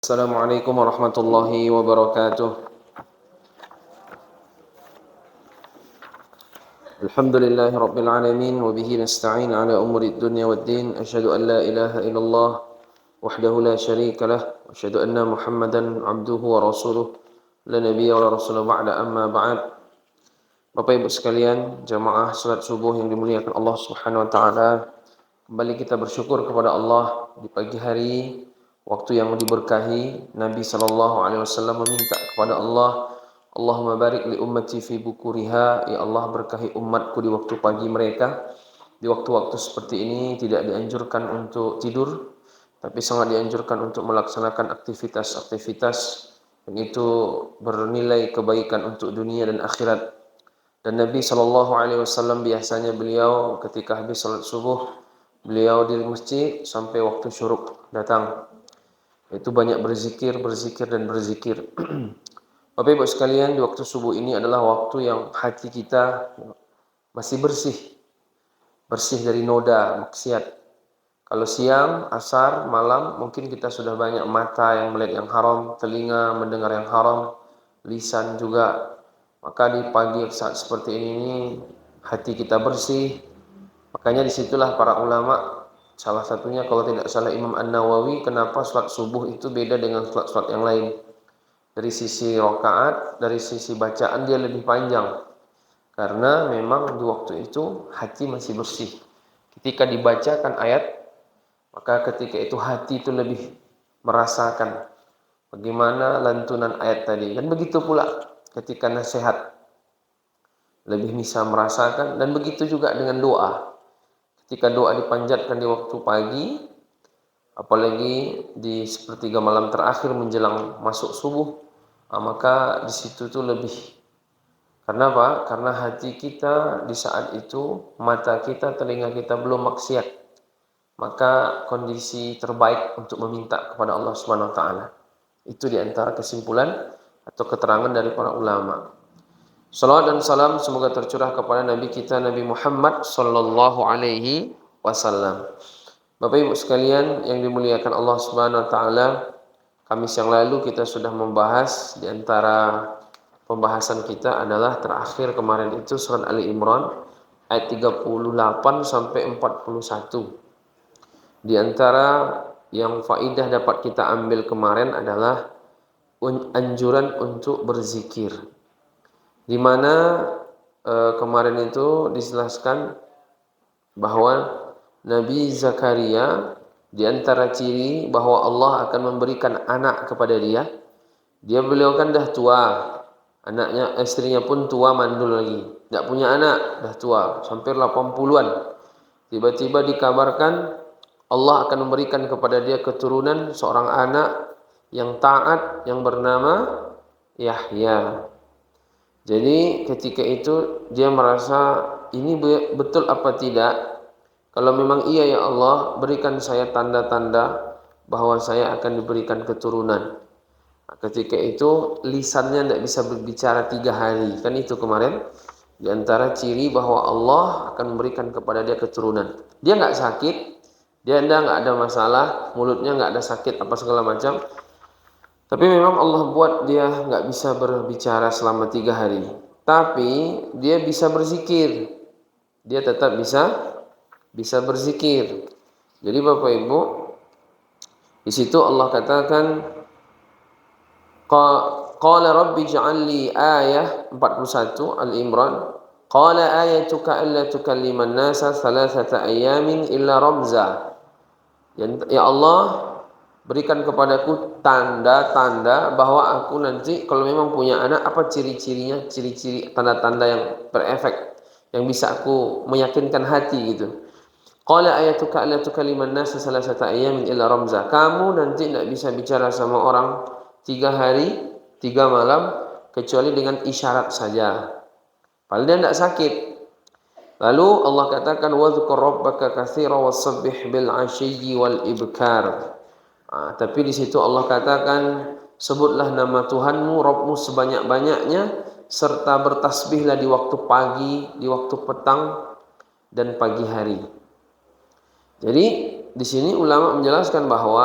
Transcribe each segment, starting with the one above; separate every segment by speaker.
Speaker 1: Assalamualaikum warahmatullahi wabarakatuh. Alhamdulillahi rabbil alamin wa bihi nasta'in ala umuri dunya waddin. Asyhadu an la ilaha illallah wahdahu la syarika lah wa asyhadu anna Muhammadan abduhu wa rasuluh la nabiyya wa la rasula ba'da amma ba'd. Bapak Ibu sekalian, jamaah salat subuh yang dimuliakan Allah Subhanahu wa taala, kembali kita bersyukur kepada Allah di pagi hari, waktu yang diberkahi. Nabi sallallahu alaihi wasallam meminta kepada Allah, Allahumma barik li ummati fi bukuriha, ya Allah berkahi umatku di waktu pagi mereka. Di waktu-waktu seperti ini tidak dianjurkan untuk tidur, tapi sangat dianjurkan untuk melaksanakan aktivitas-aktivitas yang itu bernilai kebaikan untuk dunia dan akhirat. Dan Nabi sallallahu alaihi wasallam biasanya beliau ketika habis salat subuh, beliau di masjid sampai waktu syuruk datang. Itu banyak berzikir dan berzikir. Bapak Ibu sekalian, di waktu subuh ini adalah waktu yang hati kita masih bersih dari noda maksiat. Kalau siang, asar, malam, mungkin kita sudah banyak mata yang melihat yang haram, telinga mendengar yang haram, lisan juga. Maka di pagi saat seperti ini hati kita bersih. Makanya disitulah para ulama, salah satunya kalau tidak salah Imam An-Nawawi, kenapa sholat subuh itu beda dengan sholat-sholat yang lain. Dari sisi rakaat, dari sisi bacaan dia lebih panjang. Karena memang di waktu itu hati masih bersih. Ketika dibacakan ayat, maka ketika itu hati itu lebih merasakan bagaimana lantunan ayat tadi. Dan begitu pula ketika nasihat, lebih bisa merasakan. Dan begitu juga dengan doa. Ketika doa dipanjatkan di waktu pagi, apalagi di sepertiga malam terakhir menjelang masuk subuh, maka di situ tuh lebih. Karena apa? Karena hati kita di saat itu, mata kita, telinga kita belum maksiat. Maka kondisi terbaik untuk meminta kepada Allah Subhanahu wa taala. Itu di antara kesimpulan atau keterangan dari para ulama. Salawat dan salam semoga tercurah kepada Nabi kita Nabi Muhammad sallallahu alaihi wasallam. Bapak Ibu sekalian yang dimuliakan Allah Subhanahu wa taala, Kamis yang lalu kita sudah membahas, di antara pembahasan kita adalah terakhir kemarin itu surat Ali Imran ayat 38 sampai 41. Di antara yang faidah dapat kita ambil kemarin adalah anjuran untuk berzikir. Di mana kemarin itu dijelaskan bahwa Nabi Zakaria di antara ciri bahwa Allah akan memberikan anak kepada dia, beliau kan dah tua, anaknya, istrinya pun tua mandul lagi, tidak punya anak, dah tua, hampir 80-an. Tiba-tiba dikabarkan Allah akan memberikan kepada dia keturunan seorang anak yang taat yang bernama Yahya. Jadi ketika itu dia merasa ini betul apa tidak? Kalau memang iya ya Allah, berikan saya tanda-tanda bahwa saya akan diberikan keturunan. Ketika itu lisannya tidak bisa berbicara 3 hari. Kan itu kemarin di antara ciri bahwa Allah akan memberikan kepada dia keturunan. Dia nggak sakit, dia nggak ada masalah, mulutnya nggak ada sakit apa segala macam. Tapi memang Allah buat dia nggak bisa berbicara selama 3 hari. Tapi dia bisa berzikir. Dia tetap bisa berzikir. Jadi Bapak Ibu, di situ Allah katakan qala rabbi ij'alli ayah 41 Al-Imran. Qala ayatuka alla tukalliman nasa thalathata ayamin illa ramza. Ya Allah, berikan kepadaku tanda-tanda bahwa aku nanti kalau memang punya anak, apa ciri-cirinya, ciri-ciri tanda-tanda yang berefek, yang bisa aku meyakinkan hati gitu. Qala ayatuka alla tukalliman nasa salasata ayamin illa ramza. Kamu nanti tidak bisa bicara sama orang 3 hari 3 malam kecuali dengan isyarat saja. Padahal dia tidak sakit. Lalu Allah katakan wadhkur rabbaka katsira wasabbih bil 'ashyi wal ibkar. Tapi di situ Allah katakan sebutlah nama Tuhanmu, Rabbmu sebanyak-banyaknya, serta bertasbihlah di waktu pagi, di waktu petang dan pagi hari. Jadi di sini ulama menjelaskan bahwa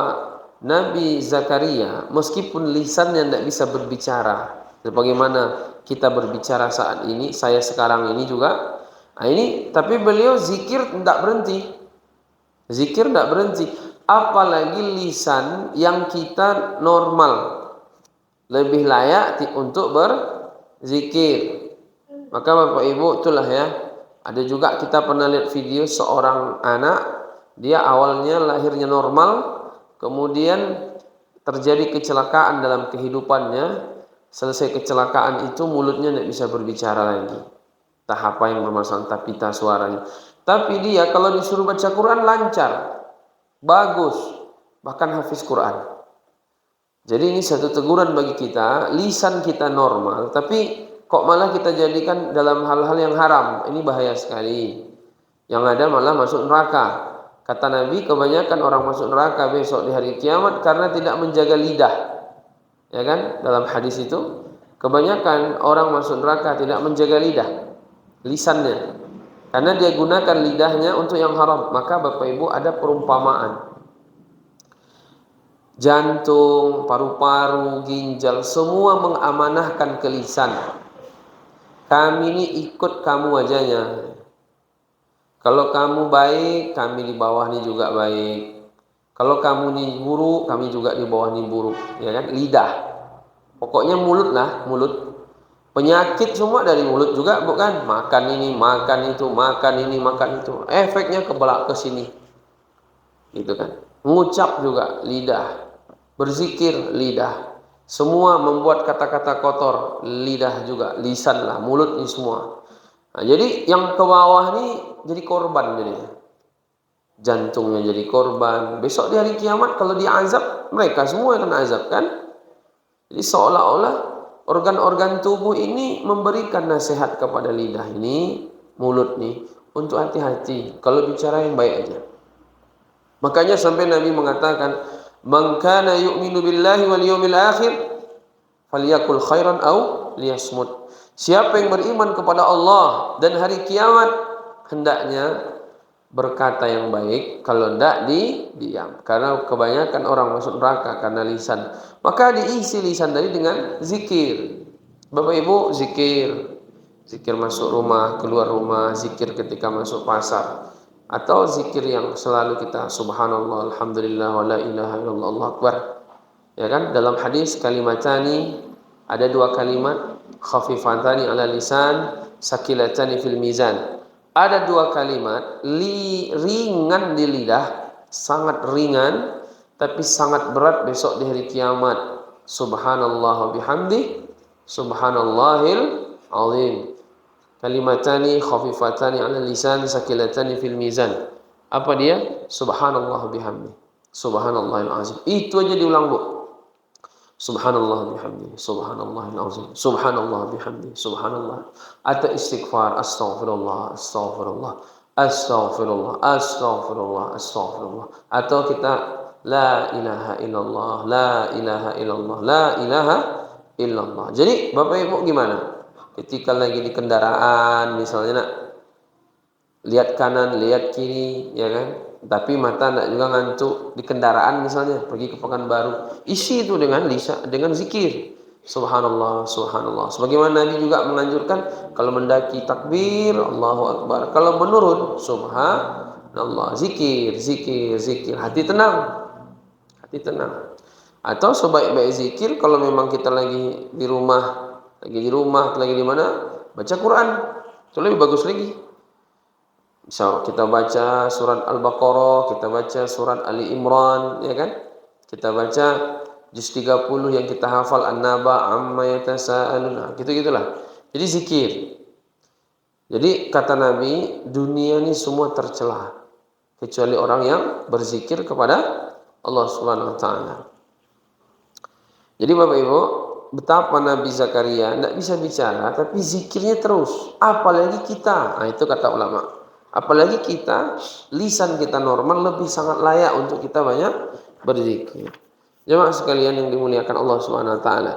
Speaker 1: Nabi Zakaria meskipun lisannya tidak bisa berbicara, sebagaimana kita berbicara saat ini, saya sekarang ini juga, nah ini, tapi beliau zikir tidak berhenti, zikir tidak berhenti, apalagi lisan yang kita normal, lebih layak untuk berzikir. Maka Bapak Ibu itulah ya, ada juga kita pernah lihat video seorang anak, dia awalnya lahirnya normal, kemudian terjadi kecelakaan dalam kehidupannya. Selesai kecelakaan itu mulutnya tidak bisa berbicara lagi. Entah apa yang bermasalah, entah pita suaranya. Tapi dia kalau disuruh baca Quran lancar, bagus, bahkan hafiz Quran. Jadi ini satu teguran bagi kita, lisan kita normal, tapi kok malah kita jadikan dalam hal-hal yang haram. Ini bahaya sekali. Yang ada malah masuk neraka. Kata Nabi, kebanyakan orang masuk neraka besok di hari kiamat karena tidak menjaga lidah. Ya kan? Dalam hadis itu, kebanyakan orang masuk neraka tidak menjaga lidah, lisannya. Karena dia gunakan lidahnya untuk yang haram. Maka Bapak Ibu ada perumpamaan. Jantung, paru-paru, ginjal, semua mengamanahkan ke lisan. Kami ini ikut kamu wajahnya. Kalau kamu baik, kami di bawah ini juga baik. Kalau kamu ini buruk, kami juga di bawah ini buruk. Ya kan? Lidah. Pokoknya mulut lah, mulut. Penyakit semua dari mulut juga, bukan? Makan ini, makan itu, makan ini, makan itu. Efeknya ke sini. Gitu kan? Mengucap juga lidah. Berzikir lidah. Semua membuat kata-kata kotor, lidah juga, lisan lah, mulut ini semua. Nah, jadi yang ke bawah ini jadi korban jadinya. Jantungnya jadi korban. Besok di hari kiamat kalau diazab, mereka semua akan azab kan? Jadi seolah-olah organ-organ tubuh ini memberikan nasihat kepada lidah ini, mulut nih, untuk hati-hati kalau bicara yang baik aja. Makanya sampai Nabi mengatakan, "Man kana yu'minu billahi wal yawmil akhir falyakul khairan aw liyasmut." Siapa yang beriman kepada Allah dan hari kiamat, hendaknya berkata yang baik, kalau tidak diam. Karena kebanyakan orang masuk neraka karena lisan. Maka diisi lisan tadi dengan zikir. Bapak Ibu, zikir. Zikir masuk rumah, keluar rumah, zikir ketika masuk pasar. Atau zikir yang selalu kita subhanallah, alhamdulillah, wa la ilaha illallah, Allahu akbar. Ya kan? Dalam hadis kalimatani, ada dua kalimat, khafifatani ala lisan, sakilatani fil mizan. Ada dua kalimat ringan di lidah, sangat ringan, tapi sangat berat besok di hari kiamat. Subhanallah wa bihamdi, subhanallahil azim. Kalimatani khafifatani 'ala lisan, sakilatani fil mizan. Apa dia? Subhanallah wa bihamdi, subhanallahil azim. Itu aja diulang, Bu. Subhanallah bihamdi, subhanallahil azim, subhanallah bihamdi, subhanallah. Atau istighfar, astaghfirullah, astaghfirullah, astaghfirullah, astaghfirullah, astaghfirullah. Atau kita la ilaha illallah, la ilaha illallah, la ilaha illallah. Jadi Bapak Ibu gimana? Ketika lagi di kendaraan misalnya nak, lihat kanan, lihat kiri, ya kan? Tapi mata nak juga ngantuk di kendaraan misalnya, pergi ke Pekanbaru, isi itu dengan zikir. Subhanallah, subhanallah. Sebagaimana Nabi juga menganjurkan kalau mendaki takbir, Allahu Akbar. Kalau menurun, subhanallah. Zikir, zikir, zikir. Hati tenang. Hati tenang. Atau sebaik-baik zikir kalau memang kita lagi di rumah, lagi di mana, baca Quran. Itu lebih bagus lagi. Misal kita baca surat Al-Baqarah, kita baca surat Ali Imran, ya kan? Kita baca juz 30 yang kita hafal, An-Naba amma yatasaalun. Gitu-gitulah. Jadi zikir. Jadi kata Nabi, dunia ini semua tercela kecuali orang yang berzikir kepada Allah Subhanahu wa taala. Jadi Bapak Ibu, betapa Nabi Zakaria tidak bisa bicara tapi zikirnya terus. Apalagi kita. Nah, itu kata ulama. Apalagi kita, lisan kita normal lebih sangat layak untuk kita banyak berzikir. Jemaah sekalian yang dimuliakan Allah Subhanahu wa taala.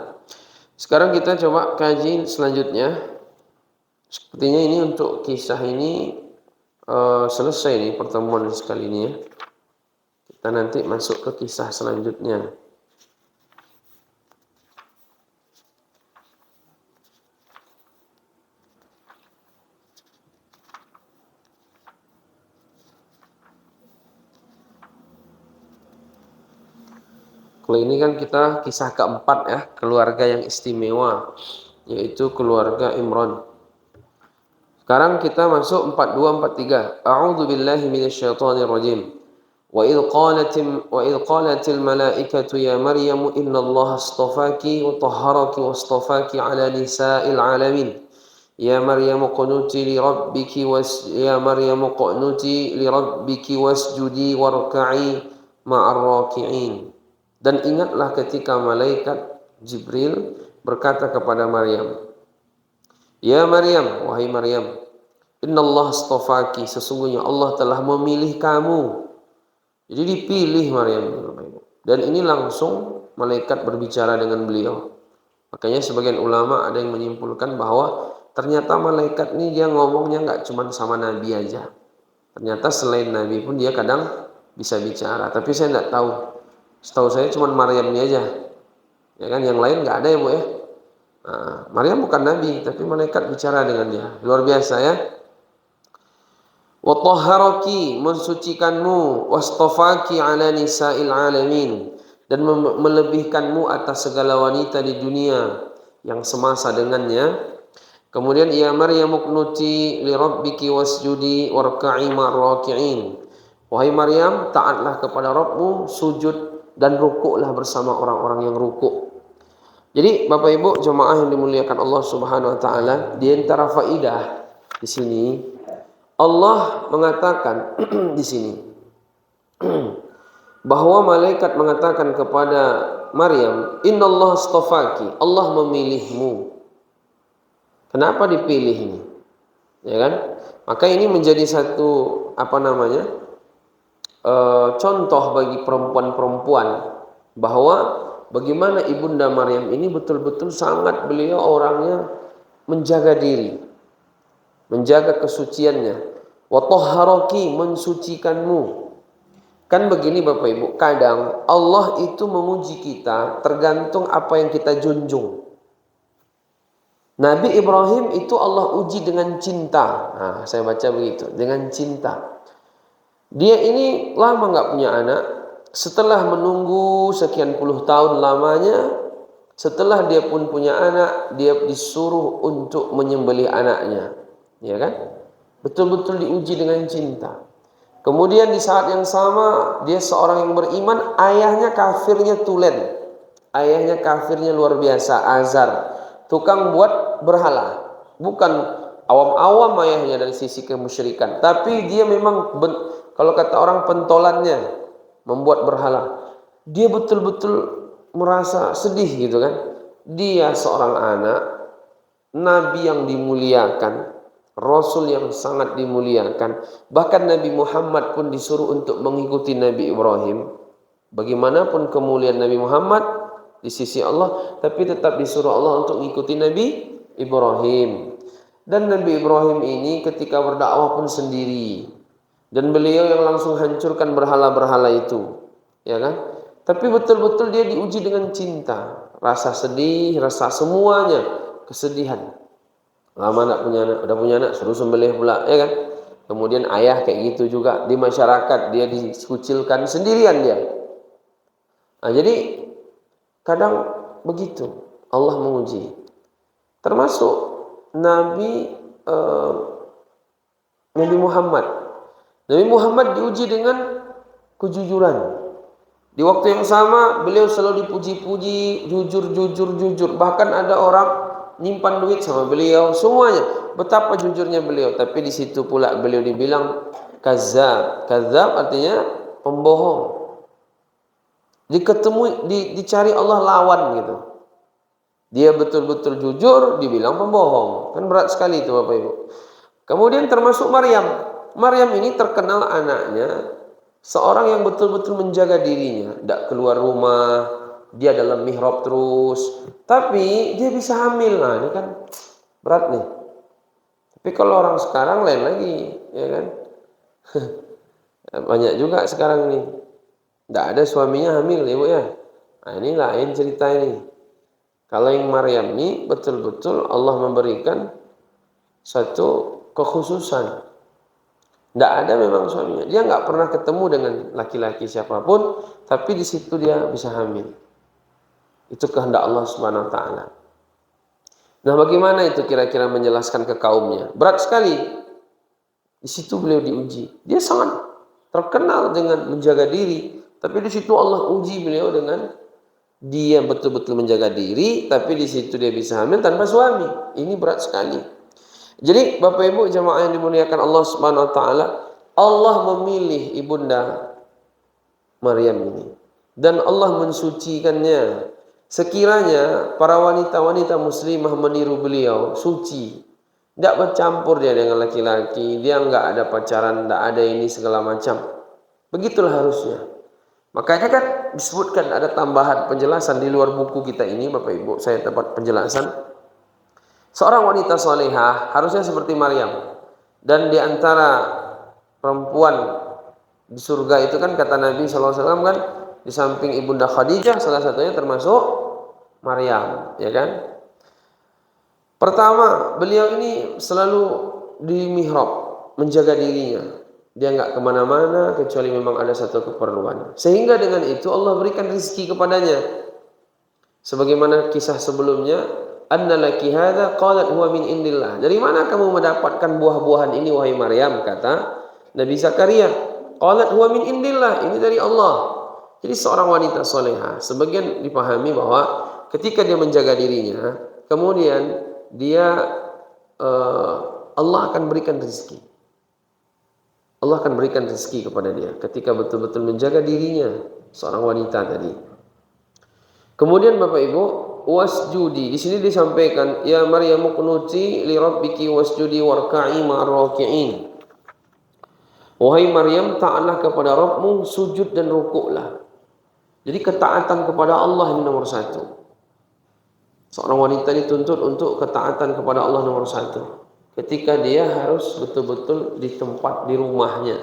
Speaker 1: Sekarang kita coba kaji selanjutnya. Sepertinya ini untuk kisah ini selesai nih pertemuan sekali ini ya. Kita nanti masuk ke kisah selanjutnya. Kalau ini kan kita kisah keempat ya, keluarga yang istimewa, yaitu keluarga Imran. Sekarang kita masuk 42 43. A'udzu billahi minasyaitonir rajim. وإذ قالت الملائكة يا مريم إن الله اصطفاك وطهرك واصطفاك على نساء العالمين يا مريم اقنتي لربك واسجدي واركعي مع الراكعين. Dan ingatlah ketika malaikat Jibril berkata kepada Maryam, Ya Maryam, wahai Maryam, Innallaha astafaki, sesungguhnya Allah telah memilih kamu. Jadi dipilih Maryam. Dan ini langsung malaikat berbicara dengan beliau. Makanya sebagian ulama ada yang menyimpulkan bahwa ternyata malaikat ini dia ngomongnya nggak cuma sama Nabi aja. Ternyata selain Nabi pun dia kadang bisa bicara. Tapi saya nggak tahu. Setahu saya cuma Maryam ini aja. Ya kan, yang lain nggak ada ya Bu ya. Nah, Maryam bukan Nabi, tapi malaikat bicara dengan dia. Luar biasa ya. Wa tahharaki, mensucikanmu, wastafaki ala nisa'il alamin, dan melebihkanmu atas segala wanita di dunia yang semasa dengannya. Kemudian ya Maryam uqnuti li rabbiki wasjudi warka'i ma'raki'in. Wahai Maryam, taatlah kepada Rabbmu, sujud dan rukuklah bersama orang-orang yang rukuk. Jadi Bapak Ibu jemaah yang dimuliakan Allah Subhanahu wa taala, di antara faidah di sini Allah mengatakan di sini bahwa malaikat mengatakan kepada Maryam, Innallaha astafaki, Allah memilihmu. Kenapa dipilih ini? Ya kan? Maka ini menjadi satu contoh bagi perempuan-perempuan bahwa bagaimana ibunda Maryam ini betul-betul sangat beliau orangnya menjaga diri, menjaga kesuciannya. Wa tahharaki, mensucikanmu. Kan begini Bapak Ibu, kadang Allah itu menguji kita tergantung apa yang kita junjung. Nabi Ibrahim itu Allah uji dengan cinta. Nah, saya baca begitu, dengan cinta. Dia ini lama nggak punya anak. Setelah menunggu sekian puluh tahun lamanya, setelah dia pun punya anak, dia disuruh untuk menyembelih anaknya. Ya kan? Betul-betul diuji dengan cinta. Kemudian di saat yang sama dia seorang yang beriman, ayahnya kafirnya tulen. Ayahnya kafirnya luar biasa, Azar, tukang buat berhala. Bukan awam-awam ayahnya dari sisi kemusyrikan, tapi dia memang kalau kata orang pentolannya membuat berhala. Dia betul-betul merasa sedih gitu kan. Dia seorang anak Nabi yang dimuliakan, Rasul yang sangat dimuliakan. Bahkan Nabi Muhammad pun disuruh untuk mengikuti Nabi Ibrahim. Bagaimanapun kemuliaan Nabi Muhammad di sisi Allah, tapi tetap disuruh Allah untuk mengikuti Nabi Ibrahim. Dan Nabi Ibrahim ini ketika berdakwah pun sendiri. Dan beliau yang langsung hancurkan berhala-berhala itu. Ya kan? Tapi betul-betul dia diuji dengan cinta. Rasa sedih, rasa semuanya, kesedihan. Lama nak punya anak, udah punya anak suruh sembelih pula, ya kan? Kemudian ayah kayak gitu juga di masyarakat, dia dikucilkan sendirian dia. Nah, jadi kadang begitu Allah menguji. Termasuk Nabi Muhammad. Nabi Muhammad diuji dengan kejujuran. Di waktu yang sama beliau selalu dipuji-puji, jujur. Bahkan ada orang nyimpan duit sama beliau, semuanya. Betapa jujurnya beliau. Tapi di situ pula beliau dibilang kadzab. Kadzab artinya pembohong. Dicari Allah lawan gitu. Dia betul-betul jujur, dibilang pembohong. Kan berat sekali itu Bapak Ibu. Kemudian termasuk Maryam. Maryam ini terkenal anaknya seorang yang betul-betul menjaga dirinya, tidak keluar rumah, dia dalam mihrab terus, tapi dia bisa hamil. Nah, ini kan berat nih. Tapi kalau orang sekarang lain lagi, ya kan? Banyak juga sekarang nih. Tidak ada suaminya hamil ya Bu ya. Nah ini lain cerita ini. Kalau yang Maryam ini betul-betul Allah memberikan satu kekhususan. Tidak ada memang suaminya. Dia nggak pernah ketemu dengan laki-laki siapapun, tapi di situ dia bisa hamil. Itu kehendak Allah Subhanahu Wa Taala. Nah, bagaimana itu kira-kira menjelaskan ke kaumnya? Berat sekali. Di situ beliau diuji. Dia sangat terkenal dengan menjaga diri, tapi di situ Allah uji beliau dengan dia betul-betul menjaga diri, tapi di situ dia bisa hamil tanpa suami. Ini berat sekali. Jadi Bapak Ibu jamaah yang dimuliakan Allah Subhanahu Wa Taala, Allah memilih ibunda Maryam ini dan Allah mensucikannya. Sekiranya para wanita-wanita muslimah meniru beliau suci, tidak bercampur dia dengan laki-laki, dia nggak ada pacaran, tidak ada ini segala macam. Begitulah harusnya. Makanya kan disebutkan ada tambahan penjelasan di luar buku kita ini, Bapak Ibu. Saya dapat penjelasan. Seorang wanita solehah harusnya seperti Maryam. Dan di antara perempuan di surga itu kan kata Nabi SAW kan, di samping ibunda Khadijah salah satunya termasuk Maryam, ya kan? Pertama, beliau ini selalu di mihrab, menjaga dirinya. Dia nggak kemana-mana kecuali memang ada satu keperluan. Sehingga dengan itu Allah berikan rezeki kepadanya. Sebagaimana kisah sebelumnya, anna laki hadza qalat huwa min indillah. Dari mana kamu mendapatkan buah-buahan ini wahai Maryam? Kata Nabi Zakaria, qalat huwa min indillah. Ini dari Allah. Jadi seorang wanita solehah, sebagian dipahami bahwa ketika dia menjaga dirinya, kemudian dia Allah akan berikan rezeki. Allah akan berikan rezeki kepada dia ketika betul-betul menjaga dirinya, seorang wanita tadi. Kemudian Bapak Ibu, wasjudi. Di sini disampaikan, ya Maryam qunuti li rabbiki wasjudi warka'i ma'ar raki'in. Wahai Maryam, taatlah kepada Rabbmu, sujud dan rukuklah. Jadi ketaatan kepada Allah ini nomor satu. Seorang wanita dituntut untuk ketaatan kepada Allah nomor satu. Ketika dia harus betul-betul di tempat di rumahnya.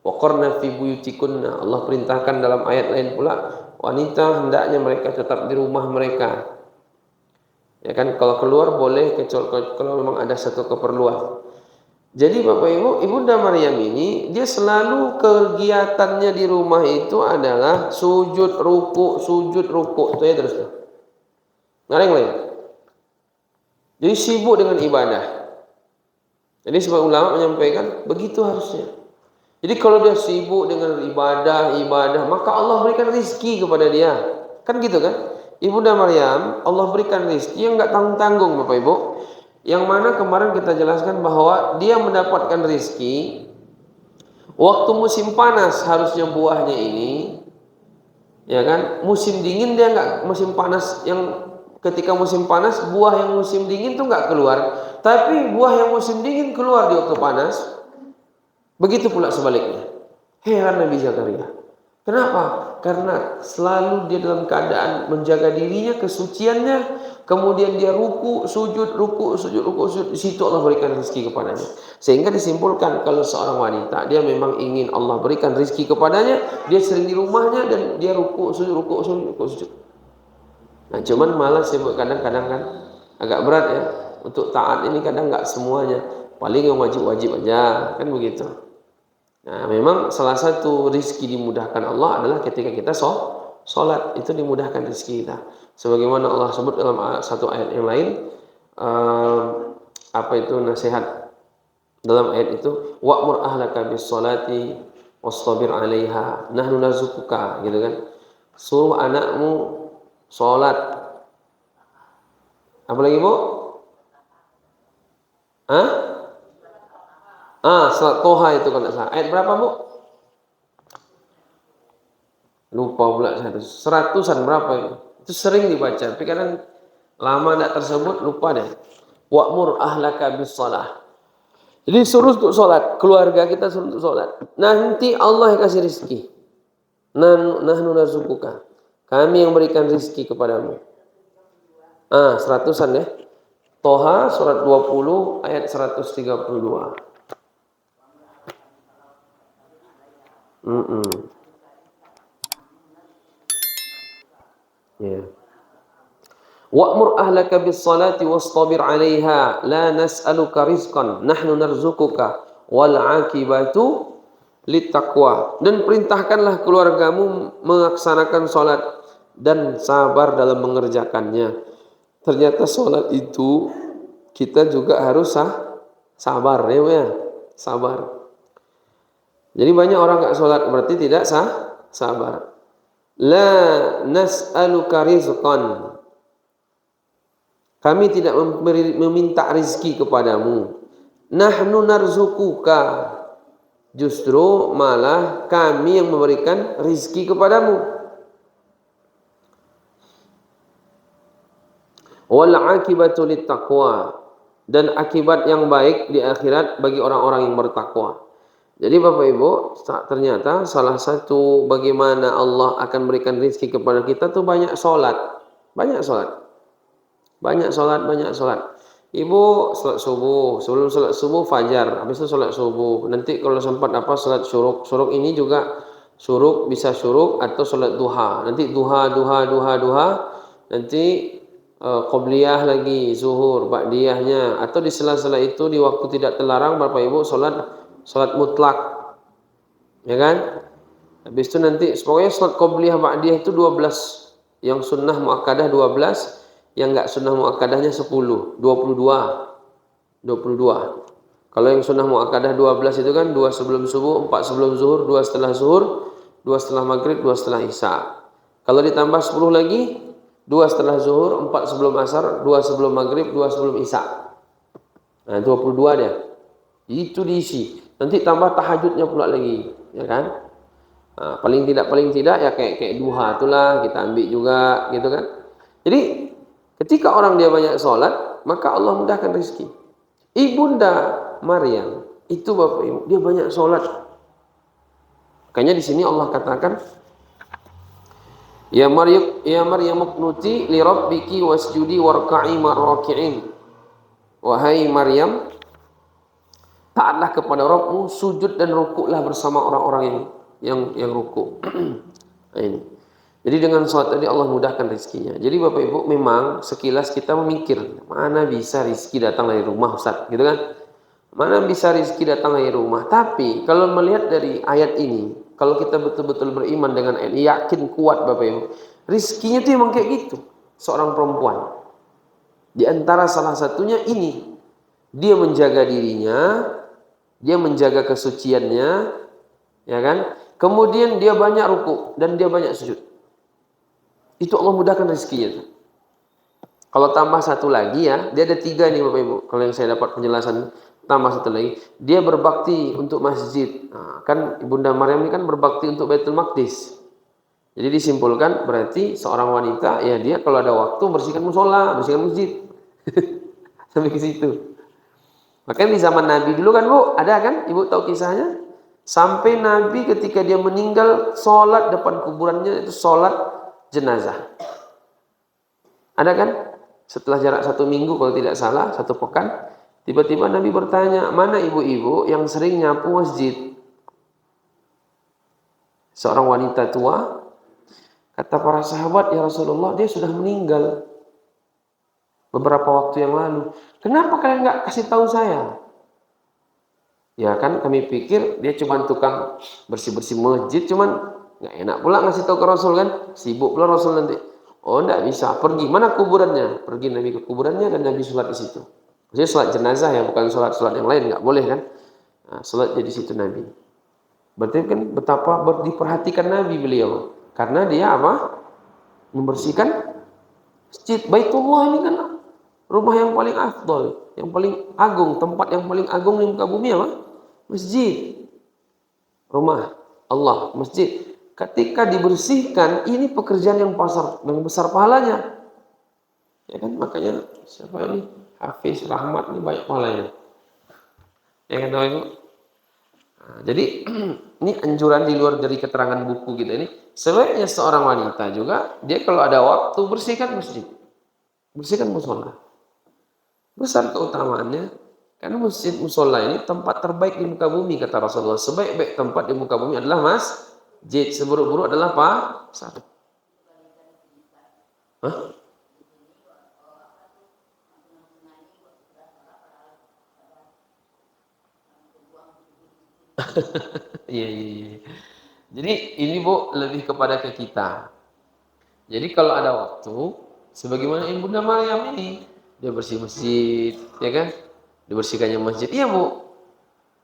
Speaker 1: Waqarna fi buyutikunna. Allah perintahkan dalam ayat lain pula, wanita hendaknya mereka tetap di rumah mereka. Ya kan, kalau keluar boleh kecuali kalau memang ada satu keperluan. Jadi Bapak Ibu, Ibunda Maryam ini dia selalu kegiatannya di rumah itu adalah sujud ruku, itu ya terus. Nggak ada yang lain. Jadi sibuk dengan ibadah. Jadi sebagian ulama menyampaikan begitu harusnya. Jadi kalau dia sibuk dengan ibadah, maka Allah berikan rezeki kepada dia. Kan gitu kan? Ibunda Maryam, Allah berikan rezeki yang nggak tanggung-tanggung Bapak Ibu. Yang mana kemarin kita jelaskan bahwa dia mendapatkan rezeki waktu musim panas, harusnya buahnya ini, ya kan? Musim dingin dia nggak, musim panas yang ketika musim panas buah yang musim dingin tuh nggak keluar, tapi buah yang musim dingin keluar di waktu panas. Begitu pula sebaliknya. Heran Nabi Zakaria. Kenapa? Karena selalu dia dalam keadaan menjaga dirinya, kesuciannya, kemudian dia ruku, sujud. Di situ Allah berikan rezeki kepadanya. Sehingga disimpulkan kalau seorang wanita dia memang ingin Allah berikan rezeki kepadanya, dia sering di rumahnya dan dia ruku, sujud. Nah, cuman malas ya kadang-kadang kan agak berat ya untuk taat ini, kadang nggak semuanya. Paling yang wajib-wajib aja, kan begitu. Nah, memang salah satu rezeki dimudahkan Allah adalah ketika kita sholat, itu dimudahkan rezeki kita. Sebagaimana Allah sebut dalam satu ayat yang lain, apa itu nasihat dalam ayat itu, wa'mur ahlaka bis sholati wastabir 'alaiha nahnu narzuquka, gitu kan. Suruh anakmu sholat. Apa lagi Bu? Surat Toha itu kalau tidak salah. Ayat berapa Bu? Lupa pula saya. Seratusan berapa itu? Itu sering dibaca, tapi kadang lama tidak tersebut, lupa deh. Wa'mur ahlaka bis shalah. Jadi suruh untuk sholat, keluarga kita suruh untuk sholat. Nanti Allah yang kasih rezeki. Nahnu narzuquka. Kami yang berikan rezeki kepadamu. Seratusan ya. Toha surat 20 ayat 132. Ya. Wa'mur ahlaka bis salati wastabir 'alaiha la nas'aluka rizqan nahnu narzuquka wal 'aqibatu littaqwa. Dan perintahkanlah keluargamu melaksanakan salat dan sabar dalam mengerjakannya. Ternyata salat itu kita juga harus sabar ya. Sabar. Jadi banyak orang enggak salat berarti tidak sabar. La nas'aluka rizqan. Kami tidak meminta rizki kepadamu. Nahnu narzukuka. Justru malah kami yang memberikan rizki kepadamu. Wal akibatu littaqwa. Dan akibat yang baik di akhirat bagi orang-orang yang bertakwa. Jadi Bapak Ibu, ternyata salah satu bagaimana Allah akan berikan rizki kepada kita tuh banyak sholat. Banyak sholat. Banyak sholat. Ibu sholat subuh, sebelum sholat subuh fajar, habis itu sholat subuh. Nanti kalau sempat sholat syuruk. Syuruk ini juga syuruk, bisa syuruk atau sholat duha. Nanti duha. Nanti qobliyah lagi, zuhur, ba'diyahnya. Atau di sela-sela itu di waktu tidak terlarang Bapak Ibu sholat mutlak. Ya kan? Habis itu nanti pokoknya sholat qobliyah ba'diyah itu 12. Yang sunnah muakkadah 12. Yang enggak sunnah muakkadahnya 10, 22. Kalau yang sunnah muakkadah 12 itu kan 2 sebelum subuh, 4 sebelum zuhur, 2 setelah zuhur, 2 setelah maghrib, 2 setelah isya. Kalau ditambah 10 lagi, 2 setelah zuhur, 4 sebelum asar, 2 sebelum maghrib, 2 sebelum isya. Nah, 22 dia. Itu diisi. Nanti tambah tahajudnya pula lagi, ya kan? Nah, paling tidak ya kayak duha itulah kita ambil juga gitu kan. Jadi ketika orang dia banyak sholat, maka Allah mudahkan rezeki. Ibunda Maryam itu Bapak Ibu, dia banyak sholat. Makanya di sini Allah katakan, Ya Maryam uqnuti li rabbiki wasjudi warka'i ma'raki'in. Wahai Maryam, taatlah kepada Rabbmu, sujud dan rukuklah bersama orang-orang yang rukuk. Nah, ini. Jadi dengan sholat tadi Allah mudahkan rezekinya. Jadi Bapak Ibu memang sekilas kita memikir, mana bisa rezeki datang dari rumah Ustaz, gitu kan? Mana bisa rezeki datang dari rumah? Tapi kalau melihat dari ayat ini, kalau kita betul-betul beriman dengan ayat ini, yakin kuat Bapak Ibu, rezekinya itu emang kayak gitu. Seorang perempuan. Di antara salah satunya ini, dia menjaga dirinya, dia menjaga kesuciannya, ya kan? Kemudian dia banyak ruku dan dia banyak sujud. Itu Allah mudahkan rezekinya. Kalau tambah satu lagi ya, dia ada 3 nih Bapak Ibu. Kalau yang saya dapat penjelasan, tambah satu lagi, dia berbakti untuk masjid. Nah, kan Ibunda Maryam ini kan berbakti untuk Baitul Maqdis. Jadi disimpulkan berarti seorang wanita ya dia kalau ada waktu bersihkan musola, bersihkan masjid. Sampai ke situ. Makanya di zaman Nabi dulu kan Bu, ada kan? Ibu tahu kisahnya? Sampai Nabi ketika dia meninggal, sholat depan kuburannya itu sholat jenazah. Ada kan? Setelah jarak 1 minggu kalau tidak salah, 1 pekan, tiba-tiba Nabi bertanya, mana ibu-ibu yang sering nyapu masjid? Seorang wanita tua, kata para sahabat, ya Rasulullah, dia sudah meninggal beberapa waktu yang lalu. Kenapa kalian nggak kasih tahu saya? Ya kan, kami pikir dia cuma tukang bersih-bersih masjid, cuman nggak enak pula ngasih tahu ke Rasul kan, sibuk pula Rasul nanti. Oh, enggak bisa. Pergi. Mana kuburannya? Pergi Nabi ke kuburannya dan Nabi sholat di situ. Maksudnya sholat jenazah ya, bukan sholat yang lain. Enggak boleh kan? Nah, sholat di situ Nabi. Berarti kan betapa diperhatikan Nabi beliau. Karena dia apa? Membersihkan masjid. Baitullah ini kan rumah yang paling afdol, yang paling agung, tempat yang paling agung di muka bumi apa? Masjid. Rumah Allah, masjid. Ketika dibersihkan, ini pekerjaan yang besar pahalanya. Ya kan, makanya siapa ini? Hafiz Rahmat ini banyak pahalanya. Ya kan, Ibu? Nah, jadi ini anjuran di luar dari keterangan buku kita ini. Sebaiknya seorang wanita juga, dia kalau ada waktu bersihkan masjid. Bersihkan musola. Besar keutamaannya, karena masjid musola ini tempat terbaik di muka bumi, kata Rasulullah. Sebaik-baik tempat di muka bumi adalah masjid, seburuk-buruk adalah pasar. Hah? Iya, iya, iya. Jadi ini Bu lebih kepada ke kita. Jadi kalau ada waktu, sebagaimana Ibu Bunda Maryam ini, dia bersih masjid, ya kan? Dibersihkannya masjid. Iya Bu.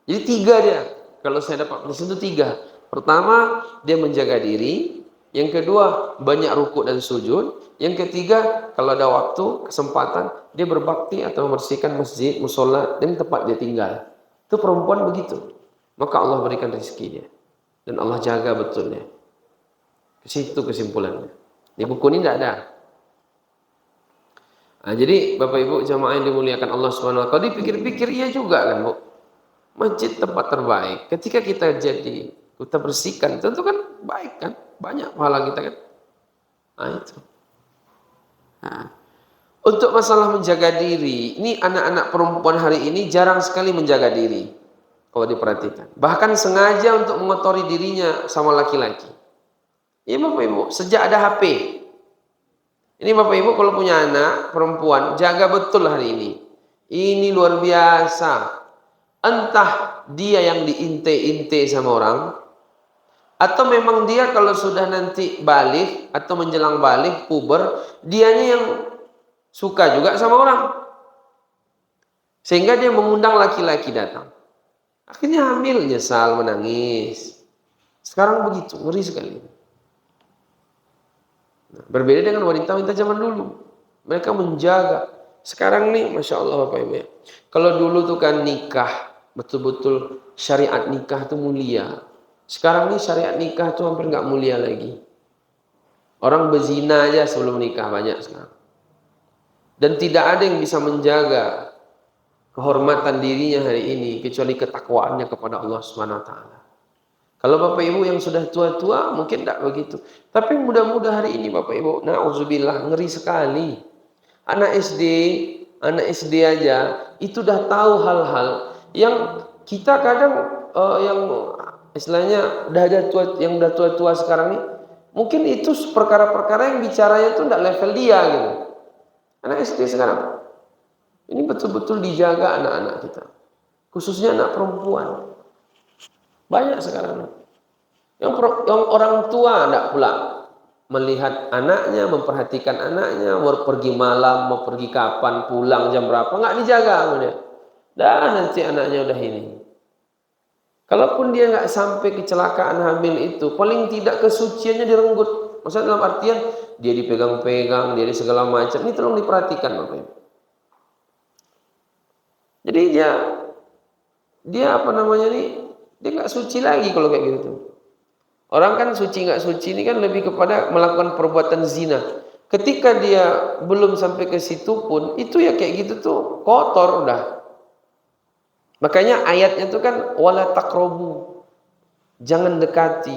Speaker 1: Jadi tiga dia. Kalau saya dapat prinsip itu tiga. Pertama, dia menjaga diri. Yang kedua, banyak rukuk dan sujud. Yang ketiga, kalau ada waktu, kesempatan, dia berbakti atau membersihkan masjid, musola, dan tempat dia tinggal. Itu perempuan begitu. Maka Allah berikan rezeki dia. Dan Allah jaga betulnya. Ke situ kesimpulannya. Di buku ini tidak ada. Nah, jadi Bapak Ibu jamaah yang dimuliakan Allah Subhanahu wa taala, kalau dipikir-pikir iya juga kan, Bu. Masjid tempat terbaik. Ketika kita bersihkan, tentu kan baik kan? Banyak pahala kita kan? Nah, itu. Nah, untuk masalah menjaga diri, ini anak-anak perempuan hari ini jarang sekali menjaga diri. Kalau diperhatikan. Bahkan sengaja untuk mengotori dirinya sama laki-laki. Iya Bapak Ibu, sejak ada HP. Ini Bapak Ibu kalau punya anak perempuan, jaga betul hari ini. Ini luar biasa. Entah dia yang diinte-inte sama orang, atau memang dia kalau sudah nanti balik atau menjelang balik, puber, dianya yang suka juga sama orang. Sehingga dia mengundang laki-laki datang. Akhirnya hamil, nyesal, menangis. Sekarang begitu, ngeri sekali. Nah, berbeda dengan wanita-wanita zaman dulu. Mereka menjaga. Sekarang nih, Masya Allah Bapak Ibu ya. Kalau dulu tuh kan nikah, betul-betul syariat nikah itu mulia. Sekarang nih syariat nikah tuh hampir nggak mulia lagi. Orang berzina aja sebelum nikah banyak sekarang. Dan tidak ada yang bisa menjaga kehormatan dirinya hari ini kecuali ketakwaannya kepada Allah Subhanahu wa taala. Kalau Bapak Ibu yang sudah tua-tua mungkin tidak begitu. Tapi mudah-mudahan hari ini Bapak Ibu, na'udzubillah, ngeri sekali. Anak SD, anak SD aja itu udah tahu hal-hal yang kita kadang yang istilahnya udah ada tua, yang udah tua-tua sekarang ini, mungkin itu perkara-perkara yang bicaranya itu tidak level dia gitu. Anak SD sekarang ini betul-betul dijaga anak-anak kita, khususnya anak perempuan. Banyak sekarang yang orang tua tidak pula melihat anaknya, memperhatikan anaknya, mau pergi malam, mau pergi kapan, pulang jam berapa, nggak dijaga dia. Dan nanti anaknya udah ini. Kalaupun dia nggak sampai kecelakaan hamil itu, paling tidak kesuciannya direnggut. Maksudnya dalam artian dia dipegang-pegang, dia di segala macam. Ini tolong diperhatikan Bapak Ibu. Jadi dia apa namanya nih? Dia nggak suci lagi kalau kayak gitu. Orang kan suci nggak suci ini kan lebih kepada melakukan perbuatan zina. Ketika dia belum sampai ke situ pun, itu ya kayak gitu tuh kotor udah. Makanya ayatnya itu kan wala taqrabu. Jangan dekati.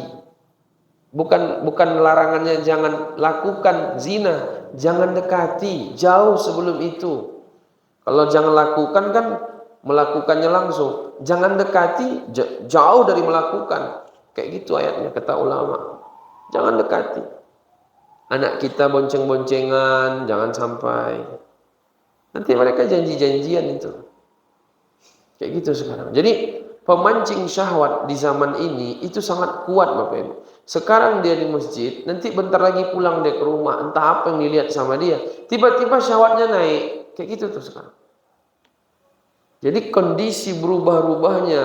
Speaker 1: Bukan larangannya jangan lakukan zina, jangan dekati, jauh sebelum itu. Kalau jangan lakukan kan melakukannya langsung. Jangan dekati, jauh dari melakukan. Kayak gitu ayatnya kata ulama. Jangan dekati. Anak kita bonceng-boncengan, jangan sampai. Nanti mereka janji-janjian itu. Kayak gitu sekarang. Jadi pemancing syahwat di zaman ini itu sangat kuat Bapak Ibu. Sekarang dia di masjid, nanti bentar lagi pulang dia ke rumah, entah apa yang dilihat sama dia. Tiba-tiba syahwatnya naik. Kayak gitu tuh sekarang. Jadi kondisi berubah-ubahnya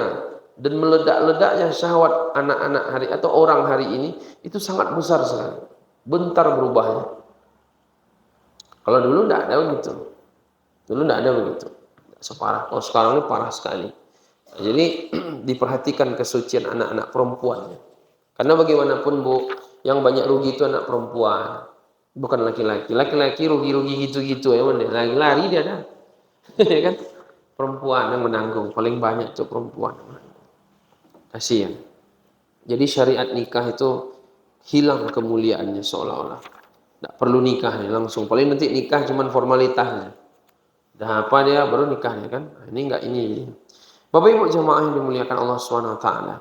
Speaker 1: dan meledak-ledaknya syahwat anak-anak hari atau orang hari ini itu sangat besar sekali. Bentar berubahnya. Kalau dulu tidak ada begitu. Dulu tidak ada begitu. Separah. Kalau sekarang ini parah sekali. Nah, jadi diperhatikan kesucian anak-anak perempuannya. Karena bagaimanapun Bu, yang banyak rugi itu anak perempuan, bukan laki-laki. Laki-laki rugi-rugi gitu-gitu ya, lari dia dah. Ya kan? Perempuan yang menanggung, paling banyak itu perempuan. Kasihan. Jadi syariat nikah itu hilang kemuliaannya seolah-olah. Tidak perlu nikah langsung. Paling nanti nikah cuman formalitasnya. Dah apa dia baru nikahnya kan? Nah, ini enggak ini. Bapak Ibu jamaah yang dimuliakan Allah Subhanahu wa taala.